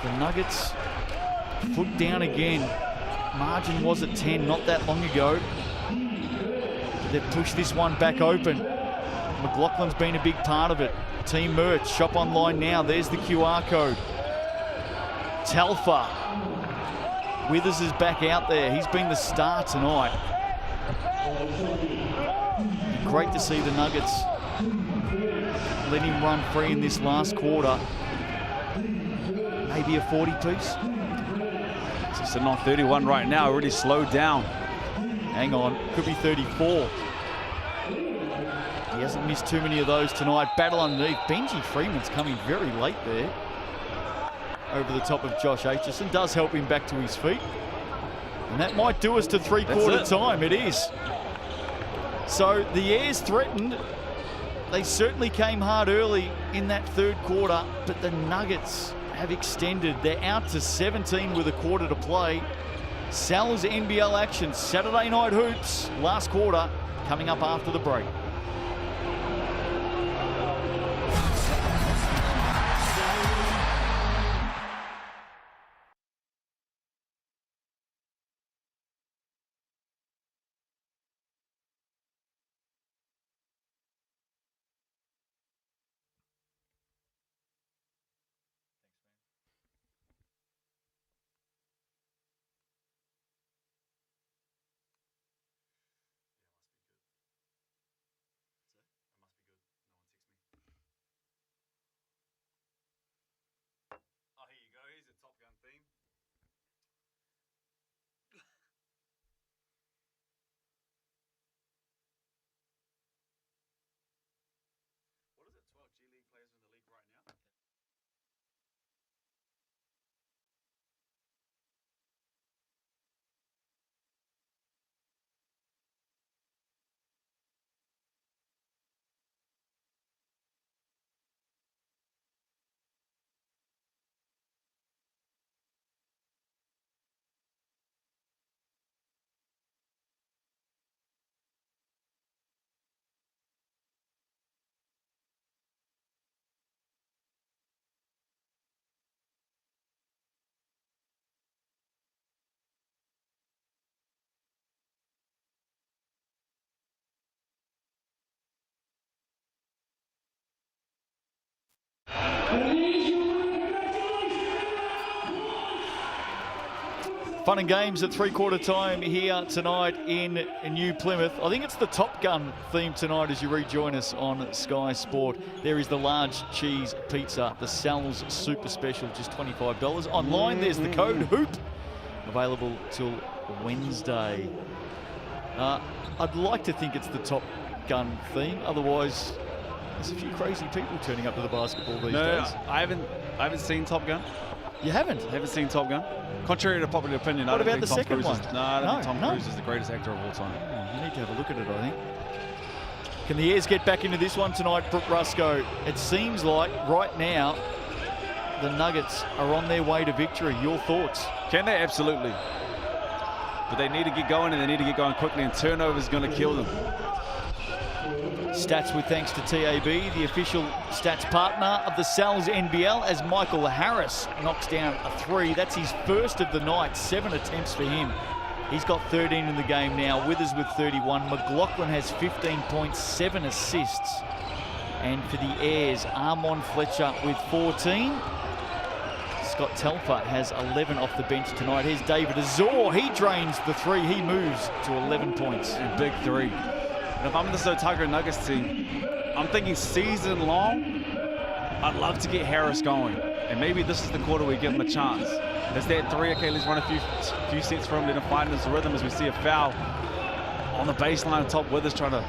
The Nuggets, foot down again. Margin was at 10 not that long ago. They've pushed this one back open. McLaughlin's been a big part of it. Team merch, shop online now. There's the QR code. Telfa. Withers is back out there. He's been the star tonight. Great to see the Nuggets let him run free in this last quarter. Maybe a 40-piece.
So sitting on 31 right now, already slowed down.
Hang on, could be 34. He hasn't missed too many of those tonight. Battle underneath. Benji Freeman's coming very late there. Over the top of Josh Aitchison. Does help him back to his feet. And that might do us to three-quarter time. It is. So the Airs threatened. They certainly came hard early in that third quarter, but the Nuggets have extended. They're out to 17 with a quarter to play. Sal's NBL action, Saturday Night Hoops, last quarter, coming up after the break. Fun and games at three-quarter time here tonight in New Plymouth. I think it's the Top Gun theme tonight as you rejoin us on Sky Sport. There is the large cheese pizza, the Sal's Super Special, just $25. Online, there's the code HOOP, available till Wednesday. I'd like to think it's the Top Gun theme. Otherwise, there's a few crazy people turning up to the basketball these days.
I haven't seen Top Gun.
You haven't?
I haven't seen Top Gun. Contrary to popular opinion,
What
I don't
about
think
the
Tom
second
Cruise
one?
is, I don't think Tom Cruise is the greatest actor of all time.
Oh, you need to have a look at it, I think. Can the Airs get back into this one tonight, Brooke Rusco? It seems like right now the Nuggets are on their way to victory. Your thoughts?
Can they? Absolutely. But they need to get going, and they need to get going quickly, and turnover is going to kill them.
Stats with thanks to TAB, the official stats partner of the Sal's NBL, as Michael Harris knocks down a 3. That's his first of the night, 7 attempts for him. He's got 13 in the game now. Withers with 31. McLaughlin has 15 points, 7 assists. And for the Airs, Armon Fletcher with 14. Scott Telfer has 11 off the bench tonight. Here's David Azor. He drains the 3. He moves to 11 points.
And big 3. And if I'm this Otago Nuggets team, I'm thinking season long, I'd love to get Harris going. And maybe this is the quarter we give him a chance. There's that 3, okay, let's run a few sets for him, let him find his rhythm as we see a foul on the baseline. Top Withers trying to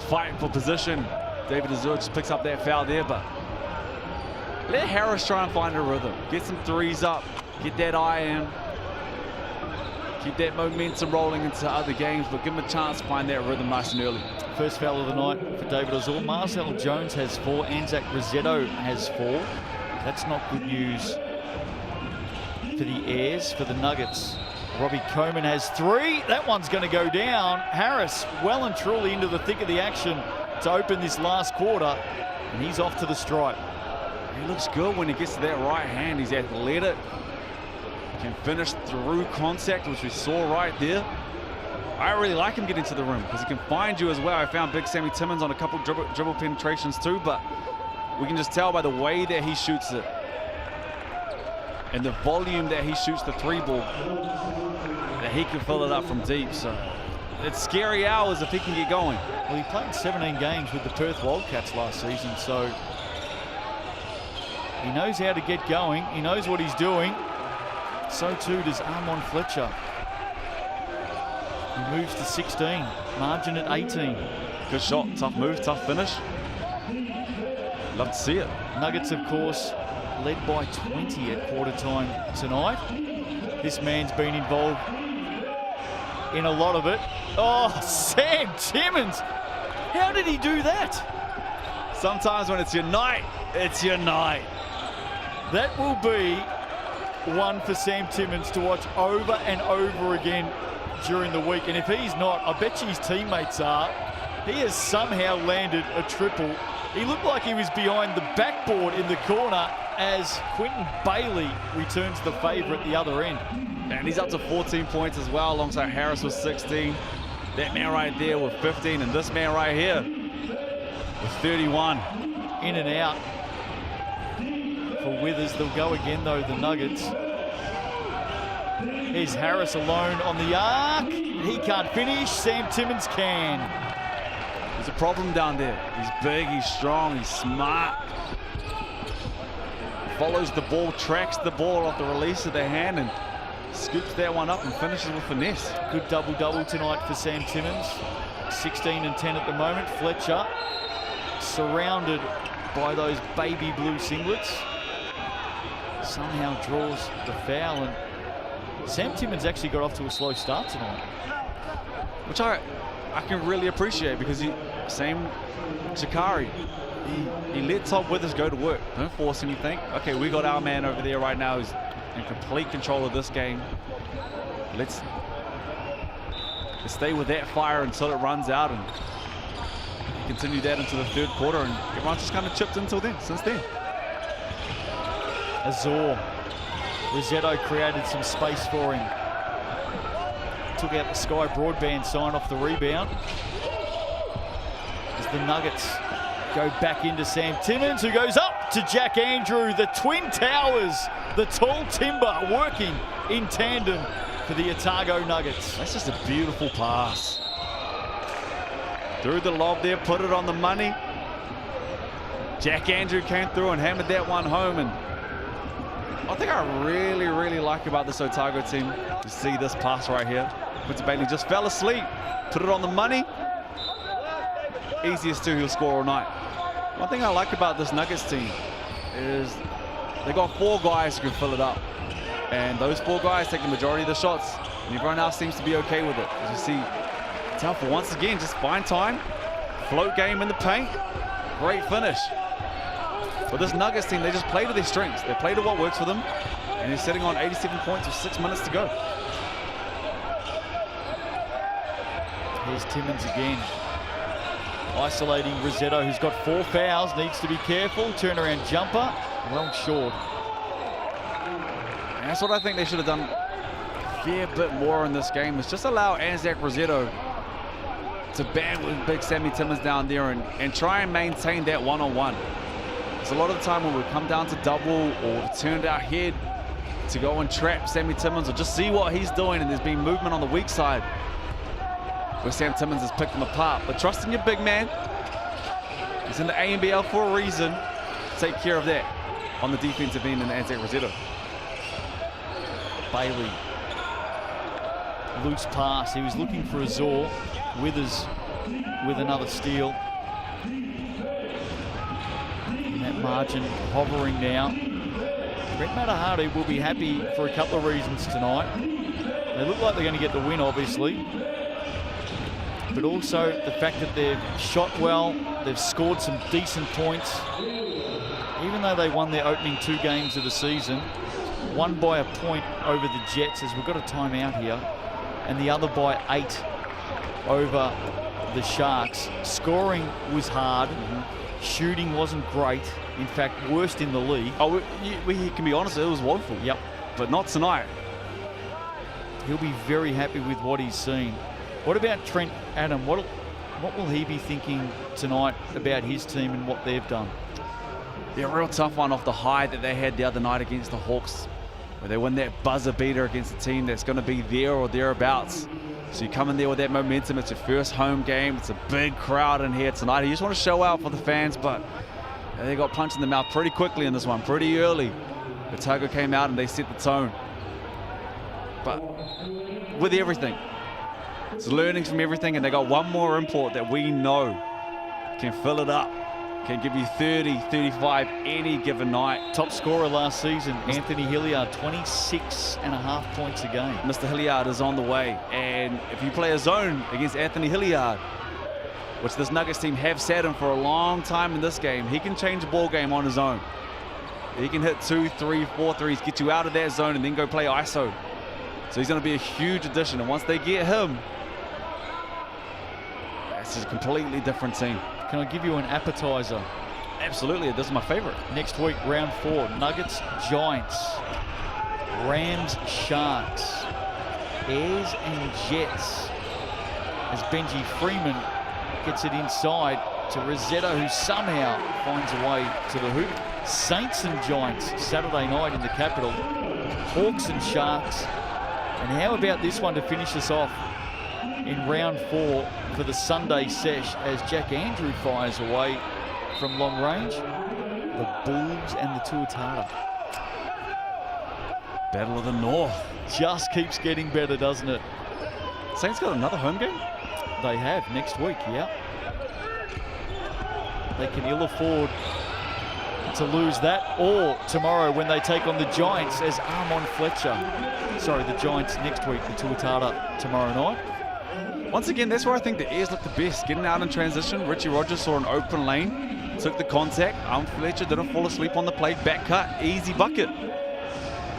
fight for position. David Azur just picks up that foul there, but let Harris try and find a rhythm. Get some 3s up, get that eye in. Keep that momentum rolling into other games, but give him a chance to find that rhythm nice and early.
First foul of the night for David Azor. Marcel Jones has 4. Anzac Rosetto has 4. That's not good news for the Airs. For the Nuggets, Robbie Coleman has 3. That one's going to go down. Harris well and truly into the thick of the action to open this last quarter, and he's off to the stripe.
He looks good when he gets to that right hand. He's athletic. Can finish through contact, which we saw right there. I really like him getting to the rim because he can find you as well. I found Big Sammy Timmons on a couple dribble penetrations too, but we can just tell by the way that he shoots it and the volume that he shoots the 3 ball that he can fill it up from deep. So it's scary hours if he can get going.
Well, he played 17 games with the Perth Wildcats last season, so he knows how to get going. He knows what he's doing. So too does Armon Fletcher. He moves to 16, margin at 18.
Good shot, tough move, tough finish. Love to see it.
Nuggets, of course, led by 20 at quarter time tonight. This man's been involved in a lot of it. Oh, Sam Timmons. How did he do that?
Sometimes when it's your night, it's your night.
That will be one for Sam Timmons to watch over and over again during the week. And if he's not, I bet you his teammates are. He has somehow landed a triple. He looked like he was behind the backboard in the corner as Quentin Bailey returns the favour at the other end.
And he's up to 14 points as well, alongside Harris with 16. That man right there with 15, and this man right here with 31.
In and out for Withers. They'll go again though, the Nuggets. Here's Harris alone on the arc. He can't finish. Sam Timmons can.
There's a problem down there. He's big, he's strong, he's smart. Follows the ball, tracks the ball off the release of the hand, and scoops that one up and finishes with finesse.
Good double-double tonight for Sam Timmons. 16 and 10 at the moment. Fletcher surrounded by those baby blue singlets. Somehow draws the foul, and Sam Timmons actually got off to a slow start tonight.
Which I can really appreciate, because same Jakari. He let Top Withers go to work. Don't force anything. Okay, we got our man over there right now who's in complete control of this game. Let's stay with that fire until it runs out, and continue that into the third quarter, and everyone's just kind of chipped until then, since then.
Azor. Rosetto created some space for him. Took out the Sky Broadband sign off the rebound. As the Nuggets go back into Sam Timmons, who goes up to Jack Andrew. The Twin Towers, the tall timber working in tandem for the Otago Nuggets.
That's just a beautiful pass. Threw the lob there, put it on the money. Jack Andrew came through and hammered that one home. And I think I really, really like about this Otago team to see this pass right here. Quincy Bailey just fell asleep, put it on the money. Easiest two he'll score all night. One thing I like about this Nuggets team is they got 4 guys who can fill it up. And those 4 guys take the majority of the shots, and everyone else seems to be okay with it. As you see, Telfer once again just find time, float game in the paint, great finish. But this Nuggets team, they just play to their strengths. They play to what works for them. And they're sitting on 87 points with 6 minutes to go.
Here's Timmins again. Isolating Rossetto, who's got 4 fouls, needs to be careful. Turnaround jumper, well short.
And that's what I think they should have done a fair bit more in this game, is just allow Anzac Rossetto to bang with big Sammy Timmins down there and try and maintain that one-on-one. Because a lot of the time when we come down to double or turned our head to go and trap Sammy Timmins or just see what he's doing, and there's been movement on the weak side where Sam Timmins has picked them apart. But trust in your big man. He's in the NBL for a reason. Take care of that on the defensive end in Anzac Rossetto.
Bailey. Loose pass. He was looking for Azor. Withers with another steal. And that margin hovering now. Brett Matahari will be happy for a couple of reasons tonight. They look like they're going to get the win, obviously. But also the fact that they've shot well, they've scored some decent points. Even though they won their opening 2 games of the season, one by a point over the Jets, as we've got a timeout here, and the other by 8 over the Sharks. Scoring was hard. Shooting wasn't great. In fact, worst in the league.
Oh, we can be honest, it was woeful.
Yep.
But not tonight.
He'll be very happy with what he's seen. What about Trent Adam? What will he be thinking tonight about his team and what they've done?
Yeah, a real tough one off the high that they had the other night against the Hawks, where they win that buzzer beater against a team that's going to be there or thereabouts. So you come in there with that momentum. It's your first home game. It's a big crowd in here tonight. You just want to show out for the fans, but they got punched in the mouth pretty quickly in this one, pretty early. Otago came out and they set the tone. But with everything, it's learnings from everything, and they got one more import that we know can fill it up, can give you 30, 35 any given night.
Top scorer last season, Anthony Hilliard, 26.5 points a game.
Mr. Hilliard is on the way, and if you play a zone against Anthony Hilliard, which this Nuggets team have sat in for a long time in this game, he can change the ball game on his own. He can hit 2, 3, 4 threes, get you out of that zone, and then go play ISO. So he's going to be a huge addition, and once they get him, it's a completely different team.
Can I give you an appetizer?
Absolutely, this is my favorite.
Next week, round 4, Nuggets, Giants, Rams, Sharks, Airs and Jets. As Benji Freeman gets it inside to Rossetto, who somehow finds a way to the hoop. Saints and Giants, Saturday night in the capital. Hawks and Sharks. And how about this one to finish us off in round 4 for the Sunday sesh, as Jack Andrew fires away from long range. The Bulls and the Tuatara.
Battle of the North.
Just keeps getting better, doesn't it?
Saints got another home game?
They have next week, yeah. They can ill afford to lose that, or tomorrow when they take on the Giants as Armon Fletcher. Sorry, the Giants next week, the Tuatara tomorrow night.
Once again, that's where I think the Airs look the best. Getting out in transition, Richie Rogers saw an open lane, took the contact. Fletcher didn't fall asleep on the plate, back cut, easy bucket.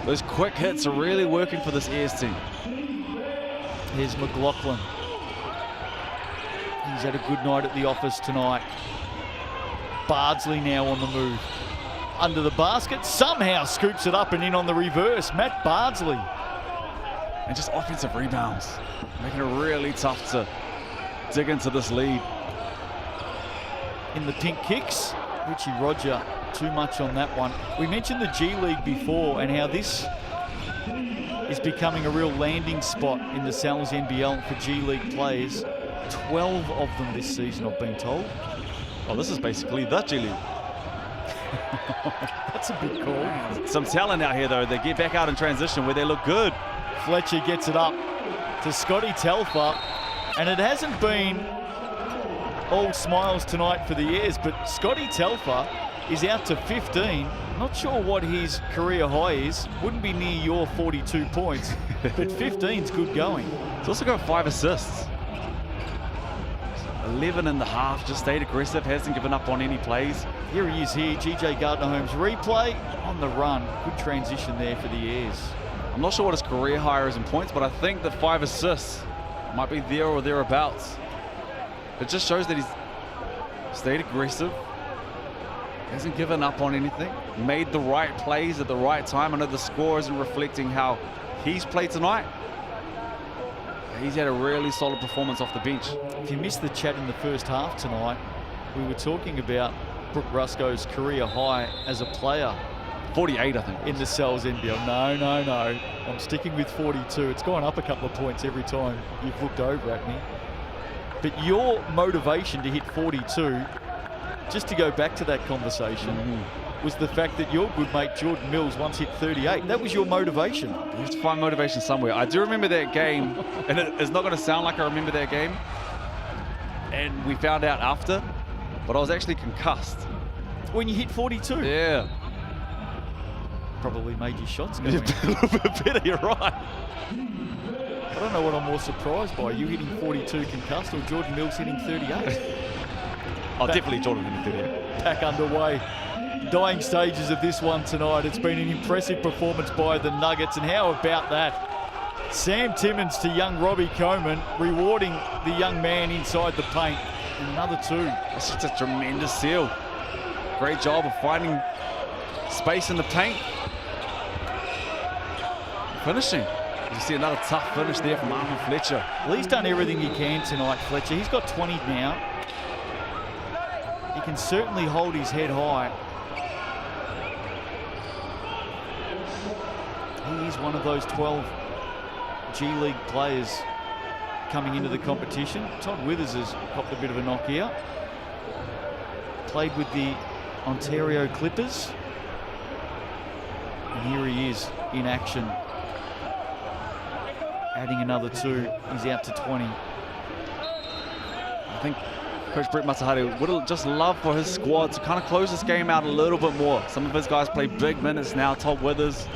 Those quick hits are really working for this Airs team.
Here's McLaughlin. He's had a good night at the office tonight. Bardsley now on the move. Under the basket, somehow scoops it up and in on the reverse. Matt Bardsley.
And just offensive rebounds, making it really tough to dig into this lead.
In the pink kicks, Richie Roger, too much on that one. We mentioned the G League before and how this is becoming a real landing spot in the Sal's NBL for G League players. 12 of them this season, I've been told.
Oh, this is basically the G League.
That's a big call.
Some talent out here, though. They get back out in transition where they look good.
Fletcher gets it up to Scotty Telfer, and it hasn't been all smiles tonight for the Airs, but Scotty Telfer is out to 15. Not sure what his career high is. Wouldn't be near your 42 points, but 15's good going.
He's also got 5 assists. 11 and a half, just stayed aggressive, hasn't given up on any plays.
Here he is here, GJ Gardner-Holmes replay on the run. Good transition there for the Airs.
I'm not sure what his career high is in points, but I think the 5 assists might be there or thereabouts. It just shows that he's stayed aggressive, hasn't given up on anything, made the right plays at the right time. I know the score isn't reflecting how he's played tonight. He's had a really solid performance off the bench.
If you missed the chat in the first half tonight, we were talking about Brooke Rusko's career high as a player.
48, I think.
In the Cells NBL. No. I'm sticking with 42. It's gone up a couple of points every time you've looked over at me. But your motivation to hit 42, just to go back to that conversation, was the fact that your good mate Jordan Mills once hit 38. That was your motivation.
You have to find motivation somewhere. I do remember that game, and it's not going to sound like I remember that game. And we found out after, but I was actually concussed.
When you hit 42?
Yeah.
Probably made your shots go in.
A little bit better, you're right.
I don't know what I'm more surprised by, you hitting 42 concussed or Jordan Mills hitting 38.
Definitely Jordan hitting 38.
Back underway. Dying stages of this one tonight. It's been an impressive performance by the Nuggets, and how about that? Sam Timmins to young Robbie Coleman, rewarding the young man inside the paint. And another 2.
That's just a tremendous seal. Great job of finding space in the paint. Finishing. You see another tough finish there from Armin Fletcher.
Well, he's done everything he can tonight, Fletcher. He's got 20 now. He can certainly hold his head high. He is one of those 12 G League players coming into the competition. Todd Withers has popped a bit of a knock here. Played with the Ontario Clippers. And here he is in action. Adding another 2, he's out to 20.
I think Coach Brett Matahari would just love for his squad to kind of close this game out a little bit more. Some of his guys play big minutes now. Todd Withers,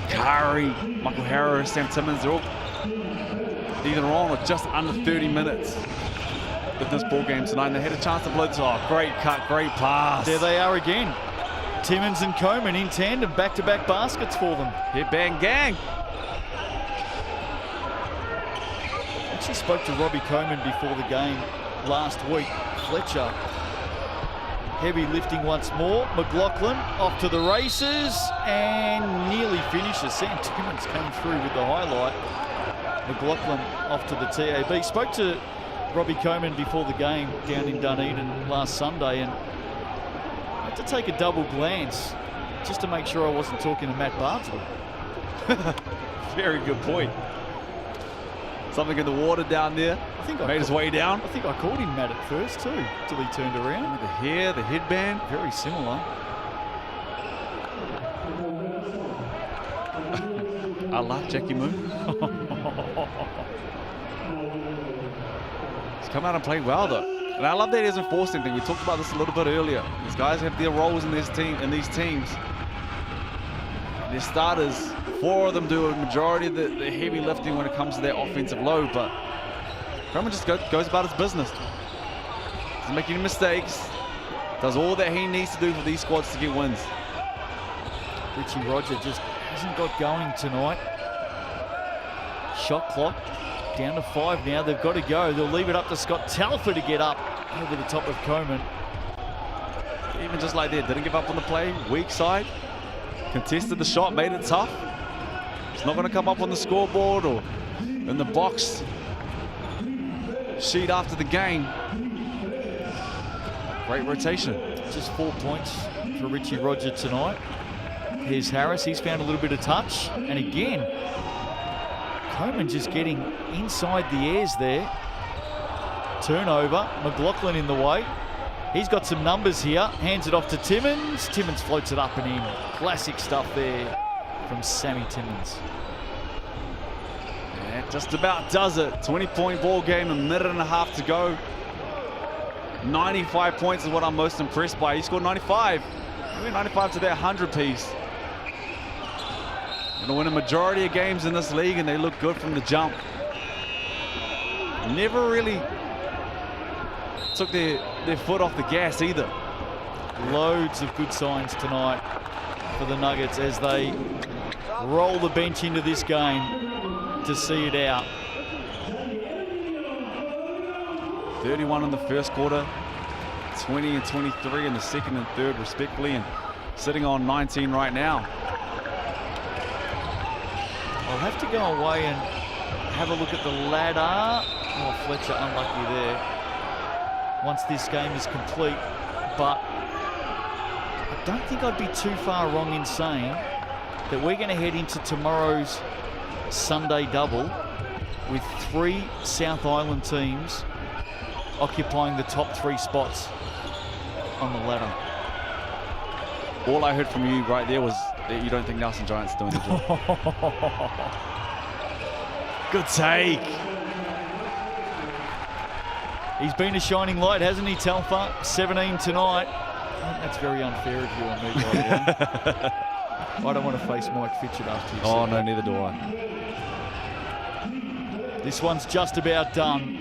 Kari, Michael Harris, Sam Timmins, they're all either on or just under 30 minutes with this ball game tonight. And they had a chance to blow this. Oh, great cut, great pass.
There they are again. Timmins and Coleman in tandem, back-to-back baskets for them.
Hit bang gang.
Actually spoke to Robbie Coleman before the game last week. Fletcher, heavy lifting once more. McLaughlin off to the races and nearly finishes. Sam Timmins came through with the highlight. McLaughlin off to the TAB. Spoke to Robbie Coleman before the game down in Dunedin last Sunday, and I had to take a double glance just to make sure I wasn't talking to Matt Bardsley.
Very good point. Something in the water down there.
I think
made his way down.
I think I called him Matt at first too, till he turned around.
The hair, the headband.
Very similar.
I like Jackie Moon. He's come out and played well though. And I love that he hasn't forced anything. We talked about this a little bit earlier. These guys have their roles in this team, in these teams. Their starters, 4 of them do a majority of the heavy lifting when it comes to their offensive load, but Kramer just goes about his business. Doesn't make any mistakes. Does all that he needs to do for these squads to get wins.
Richie Roger just hasn't got going tonight. Shot clock down to 5 now. They've got to go. They'll leave it up to Scott Telfer to get up over the top of Coleman.
Even just like that, didn't give up on the play. Weak side. Contested the shot, made it tough. It's not going to come up on the scoreboard or in the box sheet after the game. Great rotation.
Just 4 points for Richie Roger tonight. Here's Harris. He's found a little bit of touch. And again, Coleman just getting inside the Airs there. Turnover. McLaughlin in the way. He's got some numbers here. Hands it off to Timmins. Timmins floats it up and in. Classic stuff there from Sammy Timmins.
Yeah, just about does it. 20-point ball game, a minute and a half to go. 95 points is what I'm most impressed by. He scored 95. Maybe 95 to their 100 piece. Going to win a majority of games in this league, and they look good from the jump. Never really took their foot off the gas either.
Loads of good signs tonight for the Nuggets as they roll the bench into this game to see it out.
31 in the first quarter, 20 and 23 in the second and third respectively, and sitting on 19 right now.
I'll have to go away and have a look at the ladder. Oh, Fletcher unlucky there. Once this game is complete, but I don't think I'd be too far wrong in saying that we're going to head into tomorrow's Sunday double with 3 South Island teams occupying the top 3 spots on the ladder.
All I heard from you right there was that you don't think Nelson Giant's doing the job. Good take.
He's been a shining light, hasn't he, Telfer? 17 tonight. I think that's very unfair of you on me, by the way. I don't want to face Mike Fitchett after you.
Oh, no, neither do I.
This one's just about done.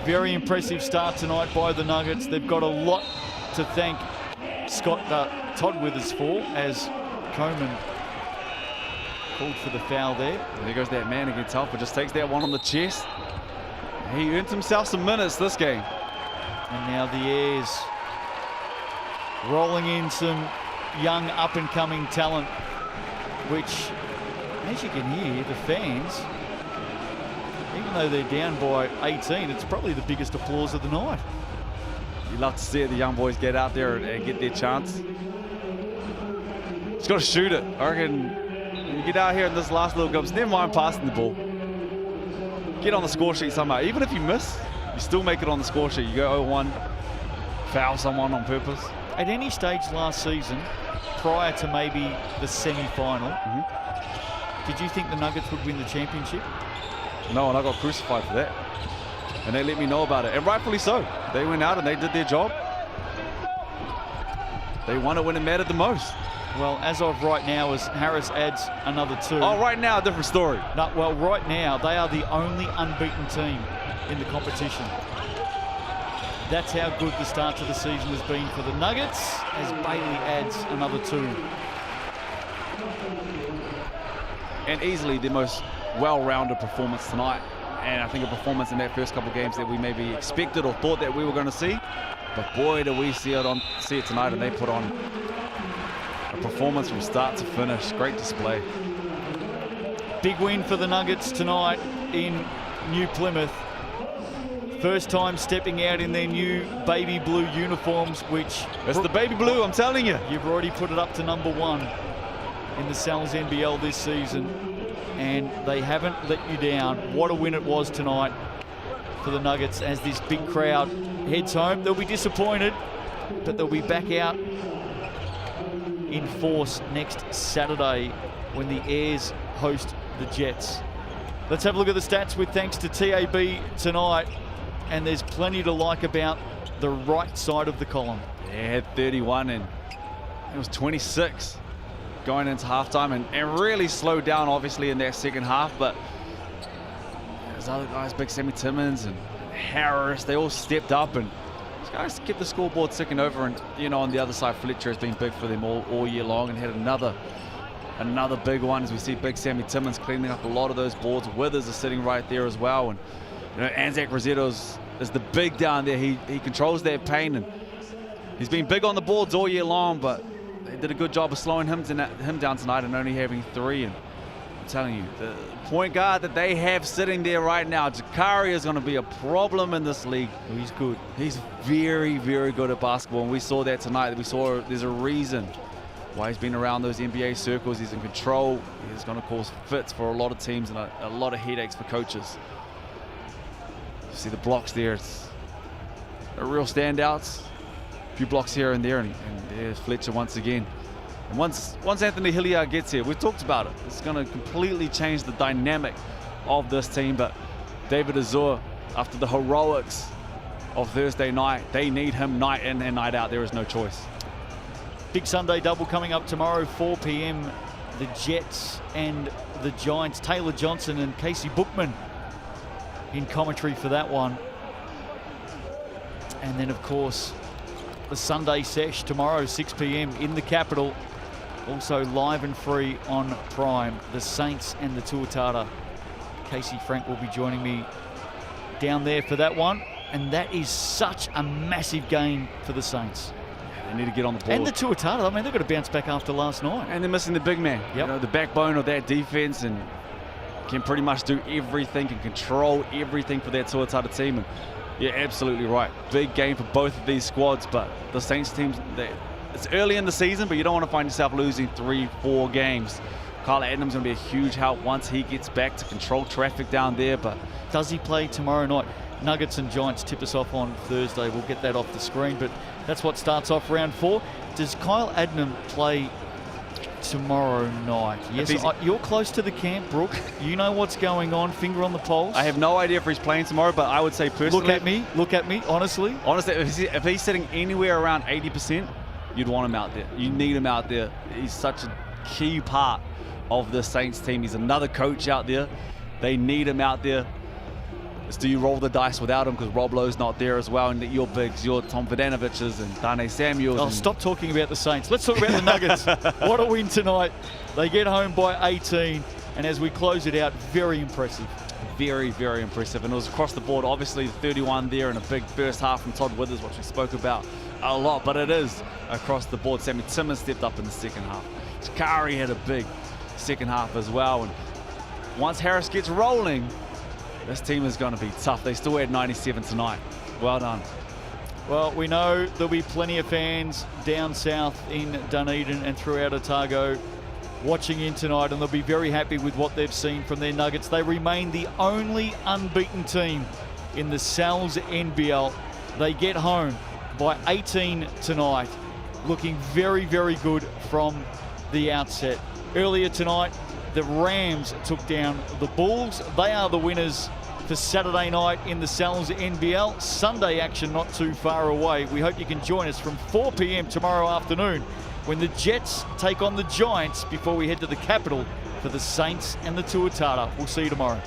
Very impressive start tonight by the Nuggets. They've got a lot to thank Todd Withers for, as Coleman called for the foul there.
And there goes that man against Telfer, just takes that one on the chest. He earned himself some minutes this game.
And now the Airs rolling in some young up-and-coming talent, which, as you can hear, the fans, even though they're down by 18, it's probably the biggest applause of the night.
You love to see the young boys get out there and get their chance. He's got to shoot it. I reckon you get out here in this last little glimpse, never mind passing the ball. Get on the score sheet somehow. Even if you miss, you still make it on the score sheet. You go 0-1, foul someone on purpose.
At any stage last season, prior to maybe the semi-final, did you think the Nuggets would win the championship?
No, and I got crucified for that. And they let me know about it, and rightfully so. They went out and they did their job. They won it when it mattered the most.
Well, as of right now, as Harris adds another 2.
Oh, right now, a different story.
No, well, right now, they are the only unbeaten team in the competition. That's how good the start to the season has been for the Nuggets, as Bailey adds another 2.
And easily the most well-rounded performance tonight. And I think a performance in that first couple of games that we maybe expected or thought that we were going to see. But boy, do we see it tonight, and they put on a performance from start to finish. Great display.
Big win for the Nuggets tonight in New Plymouth. First time stepping out in their new baby blue uniforms, which...
It's the baby blue, I'm telling you.
You've already put it up to number 1 in the Sal's NBL this season, and they haven't let you down. What a win it was tonight for the Nuggets as this big crowd heads home. They'll be disappointed, but they'll be back out in force next Saturday when the Airs host the Jets. Let's have a look at the stats with thanks to TAB tonight, and there's plenty to like about the right side of the column.
Yeah, had 31 and it was 26 going into halftime, and really slowed down obviously in that second half, but those other guys, Big Sammy Timmons and Harris, they all stepped up and these guys kept the scoreboard ticking over. And you know, on the other side, Fletcher has been big for them all year long and had another big one, as we see Big Sammy Timmons cleaning up a lot of those boards. Withers is sitting right there as well, and you know, Anzac Rossetto is the big down there. He controls that paint, and he's been big on the boards all year long, but they did a good job of slowing him down tonight and only having 3. And I'm telling you, the point guard that they have sitting there right now, Jakari, is going to be a problem in this league.
He's good.
He's very, very good at basketball, and we saw that tonight. We saw there's a reason why he's been around those NBA circles. He's in control. He's going to cause fits for a lot of teams and a lot of headaches for coaches. You see the blocks there. It's a real standouts. A few blocks here and there, and there's Fletcher once again. And once Anthony Hilliard gets here, we've talked about it, it's going to completely change the dynamic of this team. But David Azur, after the heroics of Thursday night, they need him night in and night out. There is no choice.
Big Sunday double coming up tomorrow, 4 p.m. The Jets and the Giants. Taylor Johnson and Casey Bookman in commentary for that one. And then, of course, the Sunday sesh tomorrow, 6 p.m. in the capital. Also live and free on Prime, the Saints and the Tuatara. Casey Frank will be joining me down there for that one. And that is such a massive game for the Saints.
They need to get on the board.
And the Tuatara, I mean, they've got to bounce back after last night.
And they're missing the big man.
Yep.
You know, the backbone of that defense, and can pretty much do everything and control everything for that Tuatara team. And you're absolutely right. Big game for both of these squads, but the Saints teams, it's early in the season, but you don't want to find yourself losing 3-4 games. Kyle Adams going to be a huge help once he gets back to control traffic down there. But
does he play tomorrow night? Nuggets and Giants tip us off on Thursday. We'll get that off the screen, but that's what starts off round 4. Does Kyle Adnam play tomorrow night? Yes, you're close to the camp, Brooke. You know what's going on, finger on the pulse.
I have no idea if he's playing tomorrow, but I would say personally...
Look at me, honestly.
Honestly, if he's sitting anywhere around 80%, you'd want him out there. You need him out there. He's such a key part of the Saints team. He's another coach out there. They need him out there. Do you roll the dice without him because Rob Lowe's not there as well, and your bigs, your Tom Vodanovic's and Dane Samuels.
Oh, stop talking about the Saints. Let's talk about the Nuggets. What a win tonight. They get home by 18, and as we close it out, very impressive.
Very, very impressive, and it was across the board. Obviously, 31 there and a big first half from Todd Withers, which we spoke about a lot, but it is across the board. Sammy Timmins stepped up in the second half. Shikari had a big second half as well, and once Harris gets rolling, this team is going to be tough. They still had 97 tonight. Well done.
Well, we know there'll be plenty of fans down south in Dunedin and throughout Otago watching in tonight, and they'll be very happy with what they've seen from their Nuggets. They remain the only unbeaten team in the Sal's NBL. They get home by 18 tonight, looking very, very good from the outset. Earlier tonight, the Rams took down the Bulls. They are the winners for Saturday night in the Sal's NBL. Sunday action not too far away. We hope you can join us from 4 p.m. tomorrow afternoon when the Jets take on the Giants before we head to the capital for the Saints and the Tuatara. We'll see you tomorrow.